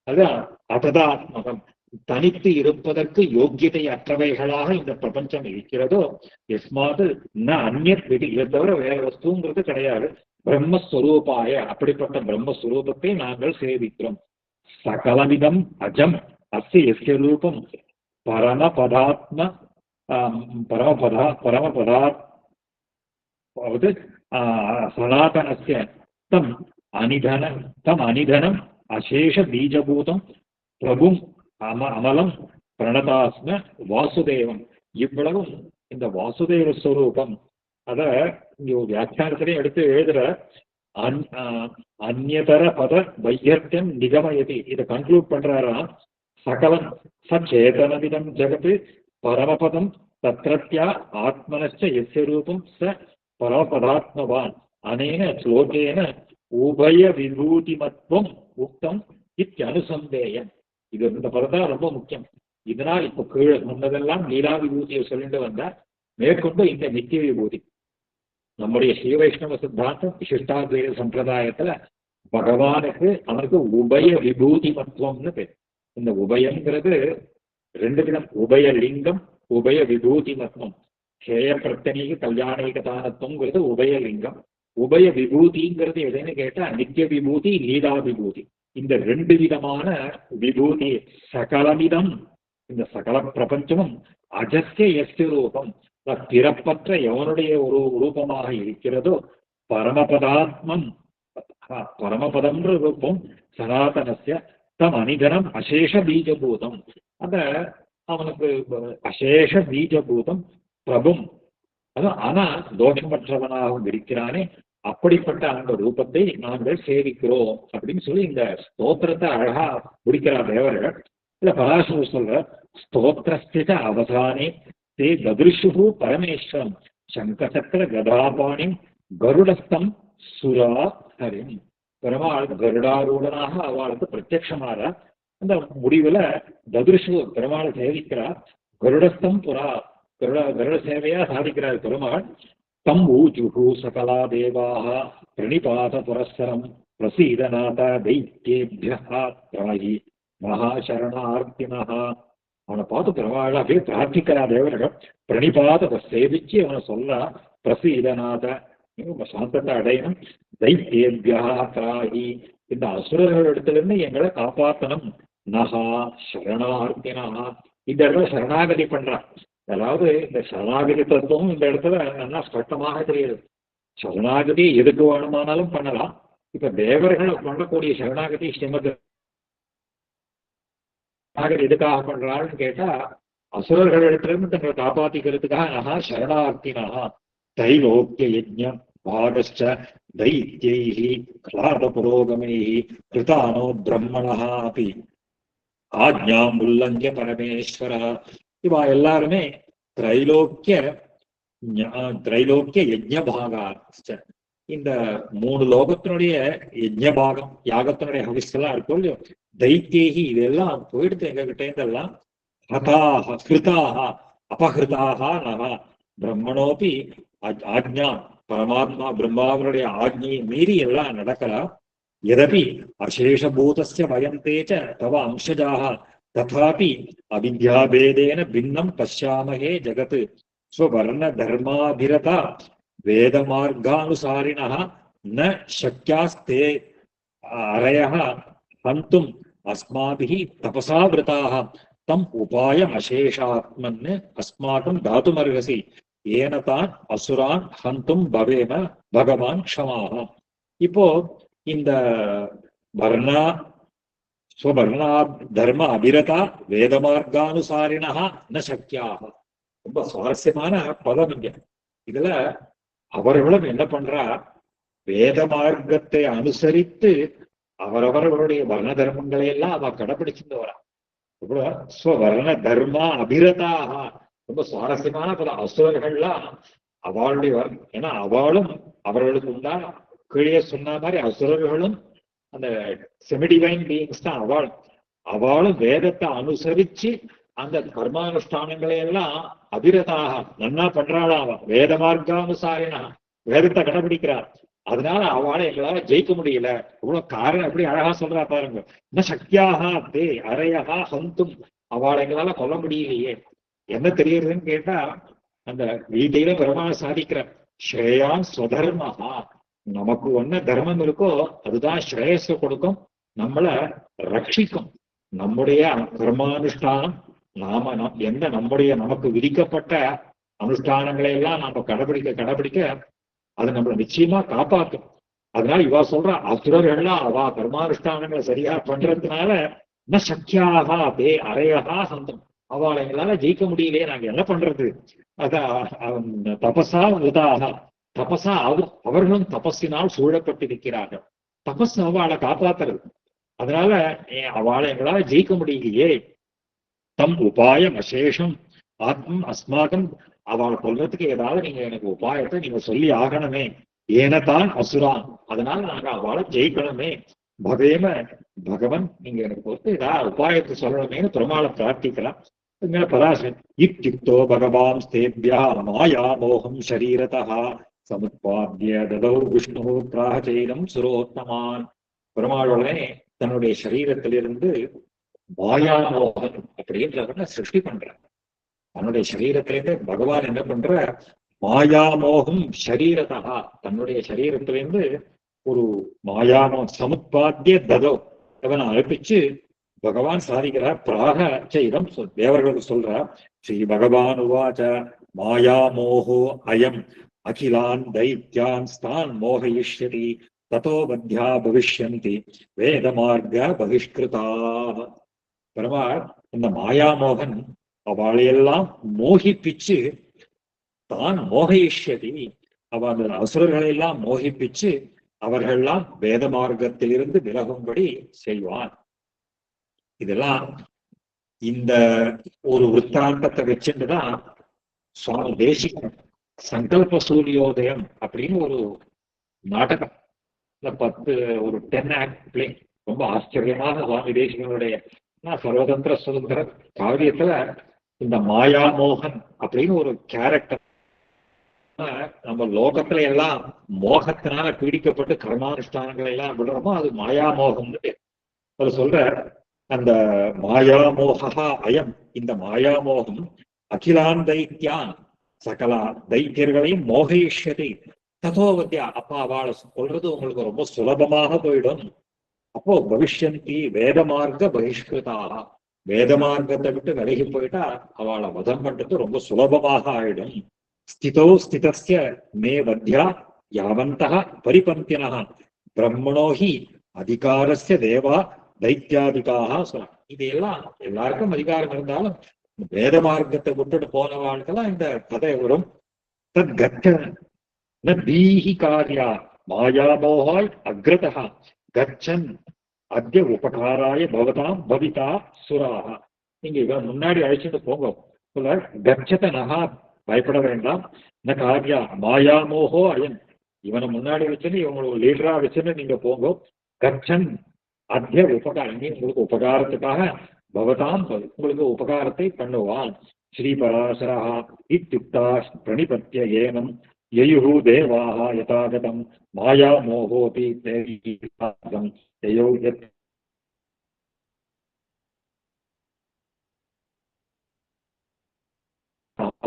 A: அதான் அததாத்மகம், தனித்து இருப்பதற்கு யோக்கியதை அற்றவைகளாக இந்த பிரபஞ்சம் இருக்கிறதோ. எஸ்மாது ந அந்நியத் விதி, இதை தவிர வேற வஸ்துங்கிறது கிடையாது. பிரம்மஸ்வரூபாய, அப்படிப்பட்ட பிரம்மஸ்வரூபத்தை நாங்கள் சேவிக்கிறோம். சகலவிதம் அஜம் அஸ்ய எஸ்ய ரூபம் பரமபதாத்ம பரமபதாத் சனாதனஸ்ய தம் அனிதனம் அசேஷ பீஜபூதம் பிரபும் அமலம் பிரணதாஸ்ம வாசுதேவம். இவ்வளவும் இந்த வாசுதேவ ஸ்வரூபம். அத இங்க வியாக்கியானத்திலே எடுத்து எழுதுற அந்நியதர பத வையர்த்தியம் நிகமயதி. இதை கன்க்ளூட் பண்றாரா, சகலம் சேதனவிதம் ஜெகத் பரமபதம் தத்ரத்யா ஆத்மனச்ச எஸ்ய ரூபம் ச பரமபதாத்மவான் அனேன ஸ்லோகேன உபய விபூதிமத்வம் உக்தம் இத்தியனுசந்தேயம். இது இந்த பதம் ரொம்ப முக்கியம். இதனால் இப்ப கீழே முன்னதெல்லாம் லீலா விபூதியை சொல்லிட்டு வந்தா, மேற்கொண்டு இந்த நித்திய விபூதி. நம்முடைய ஸ்ரீ வைஷ்ணவ சித்தாந்தம் விசிஷ்டாத்வைத சம்பிரதாயத்துல பகவானுக்கு அவனுக்கு உபய விபூதி மத்துவம்னு பேர். இந்த உபயங்கிறது ரெண்டு விதம், உபய லிங்கம் உபய விபூதி மத்துவம். ஹேய பிரத்தனீக கல்யாணீக தானத்துவங்கிறது உபயலிங்கம். உபய விபூதிங்கிறது எதுன்னு கேட்டா நித்திய விபூதி லீலா விபூதி. இந்த ரெண்டு விதமான விபூதி சகலமிதம், இந்த சகல பிரபஞ்சமும் அஜஸ்ய எஸ்ய ரூபம், பிறப்பற்ற எவனுடைய ஒரு ரூபமாக இருக்கிறதோ பரமபதாத்மம், பரமபதம்ன்ற ரூபம் சனாதனஸ்ய தம் அனிதனம் அசேஷ பீஜபூதம். அந்த அவனுக்கு அசேஷ பீஜபூதம் பிரபும், அதான் ஆனா தோஷமற்றவனாகவும் இருக்கிறானே, அப்படிப்பட்ட அந்த ரூபத்தை நாங்கள் சேவிக்கிறோம் அப்படின்னு சொல்லி இந்த ஸ்தோத்திரத்தை அழகா முடிக்கிறார் தேவர்கள். இல்ல பராசரர் சொல்ற ஸ்தோத்திரஸ்தித அவசானே தே ததிருஷு பரமேஸ்வரம் சங்கசக்கர கதாபாணி கருடஸ்தம் சுரா ஹரிம். பெருமாள் கருடாரூடனாக அவளுக்கு பிரத்யட்சமாற அந்த முடிவுல ததிருஷு பெருமாளை சேவிக்கிறார். கருடஸ்தம் புறா, கருட சேவையா சாதிக்கிறார் பெருமாள். தம் ஊஜுஹு சகலா தேவாக பிரணிபாத புரஸ்சரம் பிரசீதநாத தைத்யேப்யஹ த்ராஹி மகாசரணார்த்தினஹா. அவனை பார்த்து பெருமாள் அப்படியே பிரார்த்திக்கிறா தேவர்கள். பிரணிபாத சேவிச்சு அவனை சொல்றா, பிரசீதநாத சாந்தத்தை அடையணும். தைத்யேப்யஹ த்ராஹி, இந்த அசுரர்கள் இடத்திலிருந்து எங்களை காப்பாற்றணும். நகா சரணார்த்தினஹா, இந்த இடத்துல சரணாகதி பண்றான். அதாவது இந்த சரணாகதி தத்துவம் இந்த இடத்துல நல்லா ஸ்பஷ்டமாக தெரியுது. சரணாகதி எதுக்கு வேணுமானாலும் பண்ணலாம். இப்ப தேவர்களை பண்ணக்கூடிய சரணாகதி ஸ்ரீமத் எதுக்காக பண்றாள்னு கேட்டா, அசுரர்களிடத்திலிருந்து தங்களை காப்பாத்திக்கிறதுக்காக நகா சரணார்த்தினா தைலோக்கிய யஜ்ஞம் பாகஸ்ச தைத்யைஹி கலாப புரோகமைஹி கிருதானோ பிரம்மணஹ அபி ஆஜ்ஞாம் உல்லங்கிய பரமேஸ்வர. இவா எல்லாருமே திரைலோக்கிய திரைலோக்கிய யஜ்ஞ பாகா. இந்த மூணு லோகத்தினுடைய யஜ்ஞ பாகம் யாகத்தினுடைய ஹவிஸ்கெல்லாம் இருக்கும் இல்லையோ, தைத்தியகி இதெல்லாம் போயிடுத்து எங்க கிட்ட இருந்தெல்லாம். ஹதாக கிருதாக அபகிருதாக நகா பிரம்மணோபி ஆஜ்ஞா பரமாத்மா பிரம்மாவனுடைய ஆஜ்ஞையை மீறி எல்லாம் நடக்கலாம். यदपि अशेषभूतस्य वयन्ते च तव अंशजाः तथापि अविद्याभेदेन भिन्नं पश्यामहे जगत् स्ववर्णधर्माभिरता वेदमार्गानुसारिणः न शक्यास्ते अरयः हन्तुम् अस्माभिः तपसा वृताः तम् उपायमशेषात्मन् अस्माकं दातुमर्हसि येन तान् असुरान् हन्तुं भवेम भगवान् क्षमाः. இப்போ இந்த வர்ணா ஸ்வர்ணா தர்ம அபிரதா வேதமார்கானுசாரிணா ந சக்கியாக. ரொம்ப சுவாரஸ்யமான பதம் இங்க. இதுல அவர்களும் என்ன பண்றா, வேத மார்க்கத்தை அனுசரித்து அவரவர்களுடைய வர்ண தர்மங்களை எல்லாம் அவ கடைபிடிச்சுட்டு வரா. ஸ்வர்ண தர்மா அபிரதாக. ரொம்ப சுவாரஸ்யமான பதம். அசுரர்கள்லாம் அவளுடைய ஏன்னா அவளும் அவர்களுக்கு உண்டான கீழே சொன்ன மாதிரி அசுரர்களும் அந்த செமிடிவைன் பீயிங்ஸ் தான் அவளும் வேதத்தை அனுசரிச்சு அந்த கர்மானுஷ்டானங்களை எல்லாம் அபிரதாக நன்னா பண்றாளாவ. வேத மார்க்கானுசாரினா வேதத்தை கடைபிடிக்கிறார். அதனால அவளை எங்களால ஜெயிக்க முடியல. இவ்வளவு காரணம் எப்படி அழகா சொல்றா பாருங்க. இன்னும் சக்தியாக தே அரையகா ஹந்தும். அவளை எங்களால கொல்ல முடியலையே. என்ன தெரியுதுன்னு கேட்டா, அந்த கீதையில பெருமாள் சாதிக்கிற ஸ்ரேயான் ஸ்வதர்மஹா. நமக்கு என்ன தர்மம் இருக்கோ அதுதான் ஸ்ரேயஸ கொடுக்கும், நம்மளை ரட்சிக்கும். நம்முடைய கர்மானுஷ்டானம் நாம எந்த நம்முடைய நமக்கு விதிக்கப்பட்ட அனுஷ்டானங்களை எல்லாம் நாம கடைபிடிக்க அது நம்மளை நிச்சயமா காப்பாற்றும். அதனால இவா சொல்ற அசுரர்கள்லாம் அவா கர்மானுஷ்டானங்களை சரியா பண்றதுனால ந சக்கியாக தே அரையகா சந்தம். அவளை எங்களால ஜெயிக்க முடியலையே, நாங்க என்ன பண்றது. தபசா உதாக. தபசா அவர்களும் தபஸினால் சூழப்பட்டிருக்கிறார்கள். தபஸ் அவளை காப்பாத்துறது. அதனால அவளை எங்களால ஜெயிக்க முடியலையே. தம் உபாயம் அசேஷம் ஆத்மம் அஸ்மாகம். அவளை கொல்றதுக்கு ஏதாவது நீங்க எனக்கு உபாயத்தை நீங்க சொல்லி ஆகணுமே. ஏனத்தான் அசுரான். அதனால நாங்க அவளை ஜெயிக்கணுமே. பவேம பகவன் நீங்க எனக்கு பொறுத்து ஏதாவது உபாயத்தை சொல்லணுமேனு பெருமாளை பிரார்த்திக்கலாம். பராசன் இத்யுக்தோ பகவான் ஸ்தேபியா மாயா மோகம் ஷரீரதா சமுத்பாத்ய ததோ விஷ்ணு பிராச்சைனம் சுரோத்தமான். பெருமாளுடனே தன்னுடைய சரீரத்திலிருந்து மாயாமோகன் அப்படின்றவன சிருஷ்டி பண்றார். தன்னுடைய சரீரத்திலிருந்து பகவான் என்ன பண்ற, மாயாமோகம் ஷரீரதா தன்னுடைய சரீரத்திலிருந்து ஒரு மாயாமோகம் சமுத்பாத்திய ததோ அவனை அழைப்பிச்சு பகவான் சாதிக்கிறார். பிராக செய்தம் தேவர்களுக்கு சொல்றார். ஸ்ரீ பகவான் உவாச்ச மாயாமோகோ அயம் அகிலான் தைத்யான் ஸ்தான் மோகயிஷ்யதி ததோ பத்யா பவிஷ்யந்தி வேதமார்க்க பகிஷ்கிருதாக. பெருமாள் இந்த மாயாமோகன் அவளையெல்லாம் மோகிப்பிச்சு தான் மோகயிஷ்யதி. அவ அந்த அசுரர்களை எல்லாம் மோகிப்பிச்சு அவர்கள்லாம் வேத மார்க்கத்திலிருந்து விலகும்படி செய்வான். இதெல்லாம் இந்த ஒரு விற்த்தாந்தத்தை வச்சுட்டுதான் சுவாமி தேசிகன் சங்கல்ப சூரியோதயம் அப்படின்னு ஒரு நாடகம், இந்த ஒரு 10 ஆக்ட் பிளே ரொம்ப ஆச்சரியமாக சுவாமி தேசிகனுடைய சர்வதந்திர சுதந்திர காவியத்துல இந்த மாயாமோகன் அப்படின்னு ஒரு கேரக்டர். நம்ம லோகத்துல எல்லாம் மோகத்தினால பீடிக்கப்பட்டு கர்மானுஷ்டானங்களை எல்லாம் விடுறோமோ அது மாயாமோகம். அது சொல்ற அந்த மாயாமோகா அயம். இந்த மாயாமோகம் அகிலான் தைத்யான் சகலா தைத்தியர்களையும் மோகயிஷ்யதை ததோவத்தியா. அப்ப அவளை சொல்றது உங்களுக்கு ரொம்ப சுலபமாக போயிடும். அப்போ பவிஷ்யந்தி வேத மார்க்க பகிஷ்கிருதாக. வேத மார்க்கத்தை விட்டு விலகி போயிட்டா அவளை வதம் பண்றது ரொம்ப சுலபமாக ஆயிடும். ஸ்திதோ ஸ்திதஸ்ய மே வத்யா யாவந்தः பரிபந்தினः பிரம்மணோ ஹி அதிகாரஸ்ய தேவா தைத்தியாதிகாக சொல்ல. இது எல்லாம் எல்லாருக்கும் அதிகாரம் இருந்தாலும் வேத மார்க்கத்தை விட்டுட்டு போனவாளுக்கெல்லாம் இந்த கதை வரும். தத் கச்ச தீஹி காரியா மாயாமோகாய் அக்ரதா கச்சன் அத்திய உபகாராய பவதாம் பவிதா சுராக. நீங்க இவன் முன்னாடி அழைச்சிட்டு போங்க. கச்சத நகா, பயப்பட வேண்டாம். ந காரியா மாயாமோகோ அயன், இவனை முன்னாடி வச்சுன்னு இவங்களுக்கு லீடரா வச்சுன்னு நீங்க போங்க. கச்சன் அத்திய உபகாரம், உங்களுக்கு உபகாரத்துக்காக பவதாம் உங்களுக்கு உபகாரத்தை பண்ணுவான். ஸ்ரீபராசரா இத்யுக்தா பிரணிபத்திய ஏனம் யயுஹு தேவாஹ யதாகதம் மாயா மோகோபி தேவீம் யயோ யத்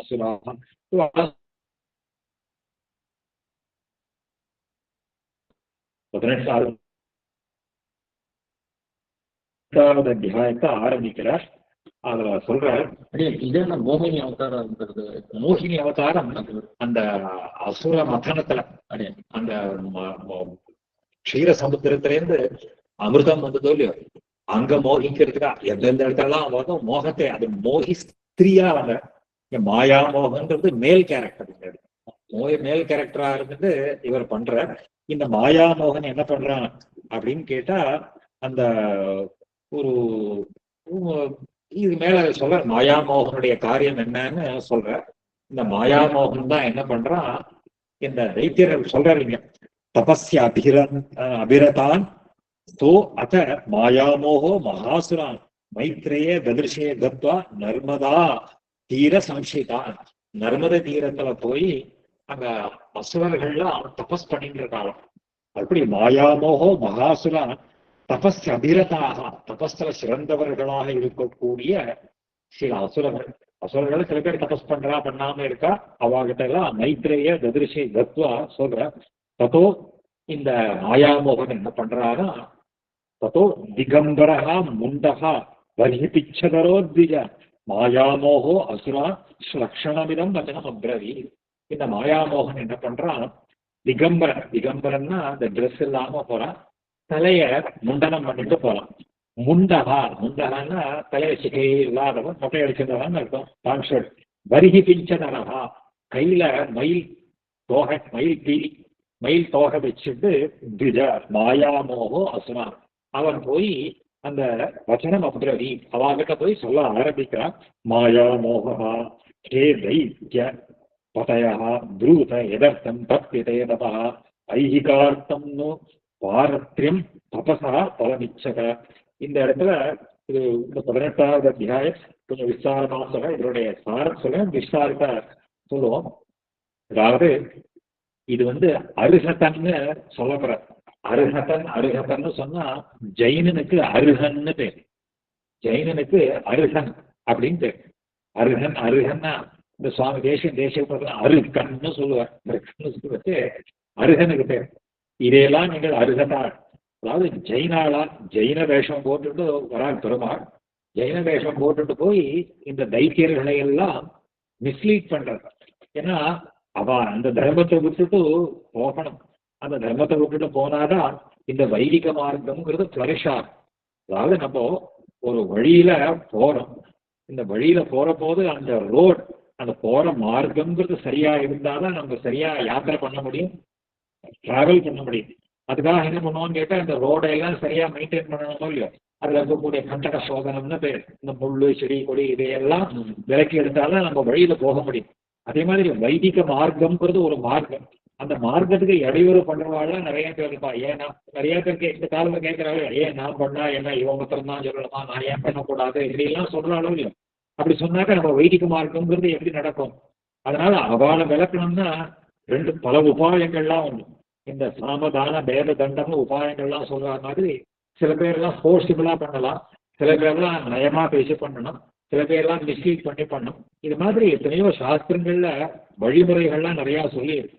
A: அசுராஹ. 18வது அத்தியாயத்தை ஆரம்பிக்கிறார். அதுல சொல்ற
B: இதென்ன மோகினி அவதாரம்ங்கிறது.
A: மோகினி அவதாரம் அந்த அசுர மதனத்துல அந்த க்ஷீர சமுத்திரத்திலேருந்து அமிர்தம் வந்ததோ இல்லையோ அங்க மோகிக்கிறதுக்கா எந்தெந்த இடத்துலலாம் வரும் மோகத்தை, அது மோகி ஸ்திரியா வந்த மாயா மோகன்றது மேல் கேரக்டர். மேல் கேரக்டரா இருந்துட்டு இவர் பண்ற இந்த மாயா மோகன் என்ன பண்றான் அப்படின்னு கேட்டா, அந்த ஒரு இது மேல சொல்ற மாயாமோகனுடைய காரியம் என்னன்னு சொல்ற. இந்த மாயாமோகன் தான் என்ன பண்றான், இந்த தைத்தியர் சொல்றீங்க தபஸ்ய அபிரதான் தோ அத மாயாமோகோ மகாசுரான் மைத்ரேய ததிர்ஷே கத்வா நர்மதா தீர சம்ஷிதான். நர்மத தீரத்துல போய் அங்க அசுரர்கள்லாம் தபஸ் பண்ணிட்டு இருக்காங்க. அப்படி மாயாமோகோ மகாசுரான் தபஸ் அபிரதாக, தபஸ்ல சிறந்தவர்களாக இருக்கக்கூடிய சில அசுரர்கள். அசுரர்கள் சில பேர் தபஸ் பண்றா பண்ணாம இருக்கா, அவாகிட்ட எல்லாம் மைத்ரேய ததிர்ஷே கத்வா சொல்ற. ததோ இந்த மாயாமோகன் என்ன பண்றாரா, ததோ திகம்பரா முண்டகா வரிபிச்சதரோத்விஜ மாயாமோகோ அசுரா லக்ஷணமிதம் வச்சனம் அப்ரவி. இந்த மாயாமோகன் என்ன பண்றான், திகம்பரன்னா அந்த ட்ரெஸ் இல்லாம போறான், தலைய முண்டனம் பண்ணிட்டு போறான். முண்டகான்னா தலைய சிகை இல்லாதவன், மொட்டை அடிச்சிருந்தவன் அர்த்தம். டான்ஷர்ட் வரிகி பிஞ்சனரகா, கையில மயில் தோகை, மயில் தோகை வச்சுட்டு திஜ மாயாமோகோ அசுரா. அவன் போய் அந்த வச்சனம் அப்ரவி அவகிட்ட போய் சொல்ல ஆரம்பிக்கிறான். மாயாமோகா ஹே தைத்ய பதயா ப்ரூத எதர்த்தம் தப்பிதே தபா ஐஹிகார்த்தம் நோ பாரத்யம் தபசா பலமிச்சக. இந்த இடத்துல இது இந்த 18வது அத்தியாயம் கொஞ்சம் விசாரமா சொல்ல, இதனுடைய சாரம் சொல்ல விசாரித்த சொல்லுவோம். அதாவது இது அருகத்தன்னு சொல்லப்படுற. அருகத்தன்னு சொன்னா ஜெயினனுக்கு அருகன்னு பேர். ஜெயினனுக்கு அருகன் அப்படின்னு பேர். அருகன்னா இந்த சுவாமி தேசிய அருகன்னு சொல்லுவார். அருகனுக்கு பேர். இதையெல்லாம் நீங்கள் அருகதா, அதாவது ஜெயினாளா ஜெயின வேஷம் போட்டுட்டு வரான் பெருமாள். ஜெயின வேஷம் போட்டுட்டு போய் இந்த தைத்தியர்களை எல்லாம் மிஸ்லீட் பண்றார். ஏன்னா அவ அந்த தர்மத்தை விட்டுட்டு போகணும். அந்த தர்மத்தை விட்டுட்டு போனாதான் இந்த வைதிக மார்க்கம்ங்கிறது ஃபிளரிஷ் ஆகும். அதாவது நம்ம ஒரு வழியில போறோம், இந்த வழியில போற போது அந்த ரோட், அந்த போற மார்க்கம்ங்கிறது சரியா இருந்தாதான் நம்ம சரியா யாத்திரை பண்ண முடியும், டிராவல் பண்ண முடியும். அதுக்காக என்ன பண்ணுவோம்னு கேட்டா, இந்த ரோடெல்லாம் சரியா மெயின்டைன் பண்ணணுமோ இல்லையோ, அதுல இருக்கக்கூடிய கண்டக சோதனம்னு பேர். இந்த முள்ளு செடி கொடி இதையெல்லாம் விலக்கி எடுத்தாலும் நம்ம வழியில போக முடியும். அதே மாதிரி வைதிக மார்க்கம்ங்கிறது ஒரு மார்க்கம். அந்த மார்க்கத்துக்கு இடையூறு பண்றவாள் நிறைய பேர் இருப்பா. ஏன்னா நிறைய பேருக்கு இந்த காலத்துல கேட்கறாங்க, ஏன் நான் பண்ணா என்ன இவன் மாத்திரம் தான் சொல்லணுமா, நான் ஏன் பண்ணக்கூடாது இப்படிலாம் சொல்றாலும் இல்லையோ. அப்படி சொன்னாக்க நம்ம வைதிக மார்க்கம்ங்கிறது எப்படி நடக்கும்? அதனால அவளை விளக்கணும்னா பல உபாயங்கள்லாம் உண்டு. இந்த சாமதான பேத தண்டம்னு உபாயங்கள்லாம் சொல்ற மாதிரி சில பேர்லாம் ஃபோர்ஸிபிளா பண்ணலாம், சில பேர்லாம் நயமா பேசி பண்ணணும், சில பேர்லாம் மிஸ்லீட் பண்ணணும். இது மாதிரி எத்தனையோ சாஸ்திரங்கள்ல வழிமுறைகள்லாம் நிறைய சொல்லி இருக்கு.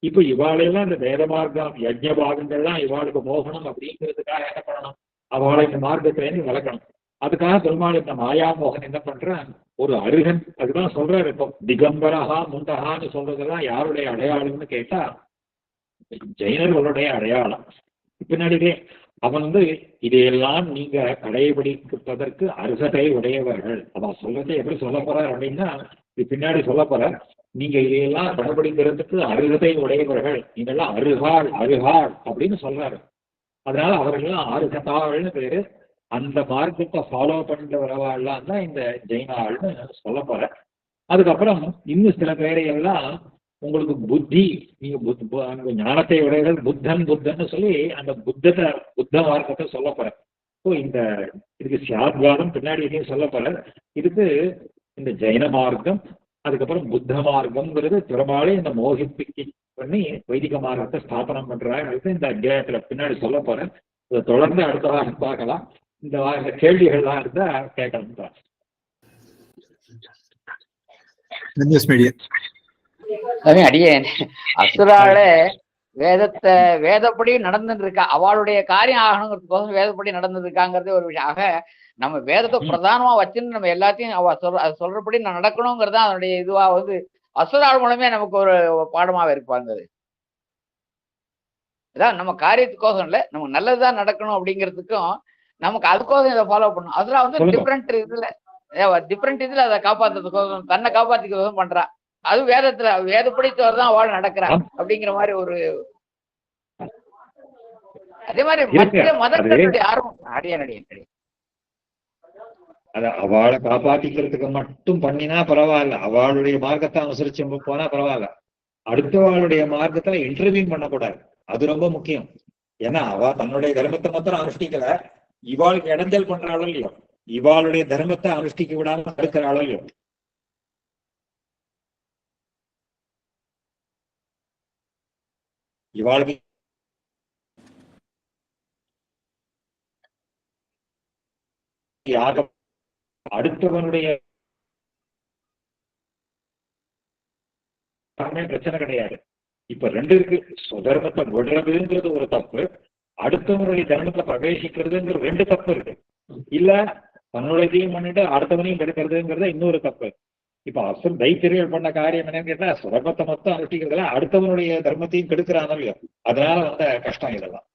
A: இப்ப இவாளையெல்லாம் இந்த வேத மார்க்கம் யஜ்ஞ பாகங்கள்லாம் இவாளுக்கு போகணும் அப்படிங்கிறதுக்காக என்ன பண்ணணும், அவளை இந்த மார்க்கத்திலேருந்து வளர்க்கணும். அதுக்காக பெருமாள் இந்த மாயாமோகன் என்ன பண்றான், ஒரு அருகன். அதுதான் சொல்றாரு. இப்போ திகம்பரஹா முண்டகான்னு சொல்றதெல்லாம் யாருடைய அடையாளம்னு கேட்டா ஜெயினர்களுடைய அடையாளம். பின்னாடியே அவன் இதையெல்லாம் நீங்க கடைபிடிப்பதற்கு அருகதை உடையவர்கள். அவன் சொல்றதை எப்படி சொல்ல போறார் அப்படின்னா, இது பின்னாடி சொல்ல போற, நீங்க இதையெல்லாம் கடைபிடிக்கிறதுக்கு அருகதை உடையவர்கள், நீங்கெல்லாம் அருகாள் அருகாள் அப்படின்னு சொல்றாரு. அதனால அவர்கள்லாம் அருகதாள்னு பேரு. அந்த மார்க்கத்தை ஃபாலோ பண்ணிட்டு வரவாள்லாம் தான் இந்த ஜெயினாள்னு சொல்ல போற. அதுக்கப்புறம் இன்னும் சில பேரை எல்லாம் உங்களுக்கு புத்தி, நீங்க ஞானத்தை உடையவர்கள் புத்தன் புத்தன்னு சொல்லி அந்த புத்த மார்க்கத்தை சொல்ல போற. ஸோ இதுக்கு சியாத்வாதம் பின்னாடி எதையும் சொல்ல போற. இதுக்கு இந்த ஜெயின மார்க்கம், அதுக்கப்புறம் புத்த மார்க்கம்ங்கிறது பெரும்பாலும் இந்த மோகிப்பிக்கு பண்ணி வைதிக மார்க்கத்தை ஸ்தாபனம் பண்றாங்கிறது இந்த அத்தியாயத்துல பின்னாடி சொல்ல போறேன். இதை தொடர்ந்து அடுத்த வாரம் பார்க்கலாம். இந்த கேள்விகள்லாம் இருந்தா கேட்கணும்.
C: அடியேன் அசுரால வேதப்படி நடந்துட்டு இருக்கா, அவளுடைய காரியம் ஆகணுங்கிறதுக்கோசம் வேதப்படி நடந்துட்டு இருக்காங்கிறதே ஒரு விஷயம். ஆக நம்ம வேதத்தை பிரதானமா வச்சுன்னு நம்ம எல்லாத்தையும் சொல்றபடி நடக்கணுங்கிறதா அதனுடைய இதுவா அசுரால் மூலமே நமக்கு ஒரு பாடமாக இருப்பாங்க. இதான் நம்ம காரியத்துக்கோசம் இல்லை, நமக்கு நல்லதுதான் நடக்கணும் அப்படிங்கிறதுக்கும் நமக்கு அதுக்கோசம் இதை ஃபாலோ பண்ணணும். அசுரா டிஃப்ரெண்ட் இதுல அதை காப்பாத்துறதுக்கோசம், தன்னை காப்பாத்திக்கோசம் பண்றா. அது வேதப்படி தான் அவள் நடக்கிறான் அப்படிங்கிற மாதிரி ஒரு, அதே மாதிரி மற்ற மதங்களுடைய ஆர்வம் அடியேன்
A: அவளை காப்பாத்திக்கிறதுக்கு மட்டும் பண்ணினா பரவாயில்ல, அவளுடைய மார்க்கத்தை அனுசரிச்சு போனா பரவாயில்ல. அடுத்தவாளுடைய மார்க்கத்துல இன்டர்வியூ பண்ணக்கூடாது, அது ரொம்ப முக்கியம். ஏன்னா அவ தன்னுடைய தர்மத்தை மாத்திரம் அனுஷ்டிக்கல, இவாளுக்கு இடைஞ்சல் பண்றாளோ இல்லையோ, இவாளுடைய தர்மத்தை அனுஷ்டிக்க விடாம தடுக்கிறாளோ இல்லையோ. இவாளுக்கு அடுத்தவனுடைய பிரச்சனை கிடையாது. இப்ப ரெண்டு இருக்கு, சுதர்மத்தை விடுறதுங்கிறது ஒரு தப்பு, அடுத்தவனுடைய தர்மத்தை பிரவேசிக்கிறதுங்கிறது ரெண்டு தப்பு இருக்கு. இல்ல தன்னுடையதையும் பண்ணிட்டு அடுத்தவனையும் கெடுக்கிறதுங்கிறத இன்னொரு தப்பு. இப்ப அசுர் தைத்திரியல் பண்ண காரியம் என்னன்னு கேட்டா, சுதர்மத்தை மொத்தம் அனுஷ்டிக்கிறதுல அடுத்தவனுடைய தர்மத்தையும் கெடுக்கிறானோ இல்லையோ, அதனால கஷ்டம் இதெல்லாம்.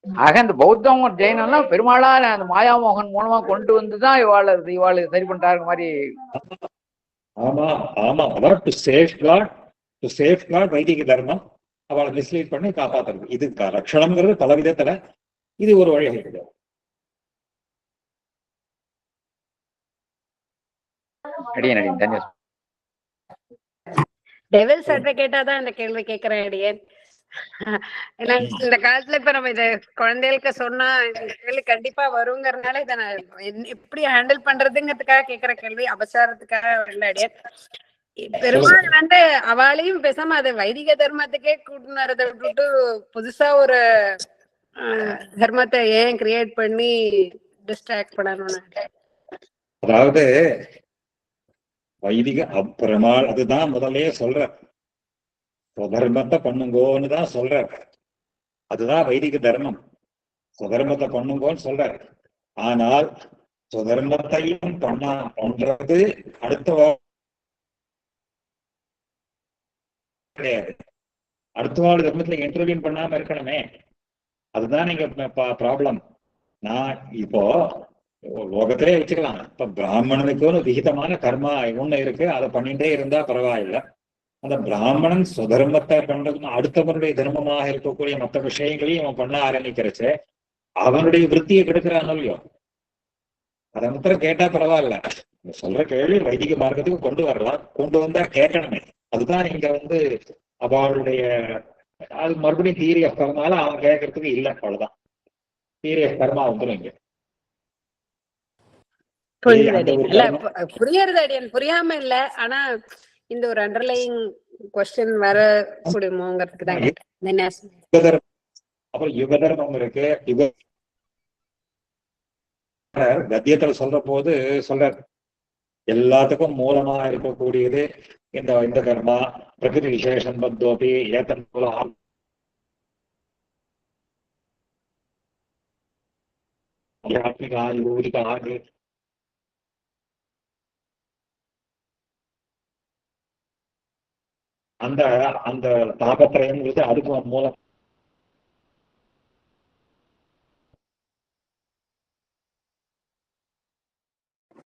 C: ஆக இந்த பௌத்தம் ஜெயினெல்லாம் பெருமாளா அந்த மாயாமோகன் மூலமா கொண்டு வந்துதான் இவாளு சரி பண்றாங்க மாதிரி.
A: ஆமா ஆமா, அதான் டு சேஃப்கார்ட் வைதிக தர்மம், அவளை மிஸ்லீட் பண்ணி காப்பாத்துறது. இது ரட்சணம்ங்கிறது பல விதத்துல, இது ஒரு வழி இருக்குது.
D: டெவில்ஸ் அட்வொகேட்டா தான் இந்த கேள்வி கேட்கிறேன் அடியேன். ஏன்னா இந்த காலத்துல இப்ப நம்ம இத குழந்தைகளுக்கு சொன்னா இந்த கேள்வி கண்டிப்பா வருங்கிறதுனால இதை நான் எப்படி ஹேண்டில் பண்றதுங்கிறதுக்காக கேட்கிற கேள்வி, அபசாரத்துக்காக இல்ல அடியேன். பெருமாள் அவளையும் பேசாம அதை வைதிக தர்மத்துக்கே கூட்டினதை விட்டுட்டு புதுசா ஒரு தர்மத்தை ஏன் கிரியேட் பண்ணி டிஸ்ட்ராக்ட் பண்ணணும்னு.
A: அதாவது வைதிக பெருமாள் அதுதான் முதலே சொல்ற, சுதர்மத்தை பண்ணுங்கோன்னு தான் சொல்ற. அதுதான் வைதிக தர்மம், சுதர்மத்தை பண்ணுங்கோன்னு சொல்ற. ஆனால் சுதர்மத்தையும் பண்றது அடுத்த கிடையாது, அடுத்த வாழ் தர்மத்துல இன்டர்வியூ பண்ணாம இருக்கணுமே, அதுதான் நீங்க ப்ராப்ளம். நான் இப்போ லோகத்திலே வச்சுக்கலாம், இப்ப பிராமணனுக்குன்னு விகிதமான கர்மா ஒண்ணு இருக்கு, அதை பண்ணிட்டே இருந்தா பரவாயில்ல. அந்த பிராமணன் சுதர்மத்தை பண்றதுன்னு அடுத்தவனுடைய தர்மமாக இருக்கக்கூடிய மற்ற விஷயங்களையும் அவன் பண்ண ஆரம்பிக்கிறச்சு அவனுடைய விருத்தியை கெடுக்கிறான் இல்லையோ, அதை மாத்திரம் கேட்டா பரவாயில்ல. சொல்ற கேள்வி வைதிக மார்க்கத்துக்கு கொண்டு வரலாம், கொண்டு வந்தா கேட்கணுமே. அதுதான் இங்க அவளுடைய அது மறுபடியும் தீரிய கர்மால அவன் கேட்கறதுக்கு இல்லை, அவ்வளவுதான். தீரிய கர்மா வந்துடும் இங்க.
D: புரியுறது அடியன், புரியாம இல்ல, ஆனா இந்த ஒரு அண்டர்லைங் क्वेश्चन வர கூடுமோங்கிறதுக்கு தான் கேட்டேன்.
A: அப்புறம் யுக தர்மம் இருக்கு. கத்தியத்துல சொல்ற போது சொல்ற எல்லாத்துக்கும் மூலமா இருக்கக்கூடியது இந்த கர்மா. பிரகிருதி விசேஷம் பத்தோபி ஏத்தன் மூலம் அந்த அந்த தாபத்திரயம்ங்கிறது அதுக்கு மூலம்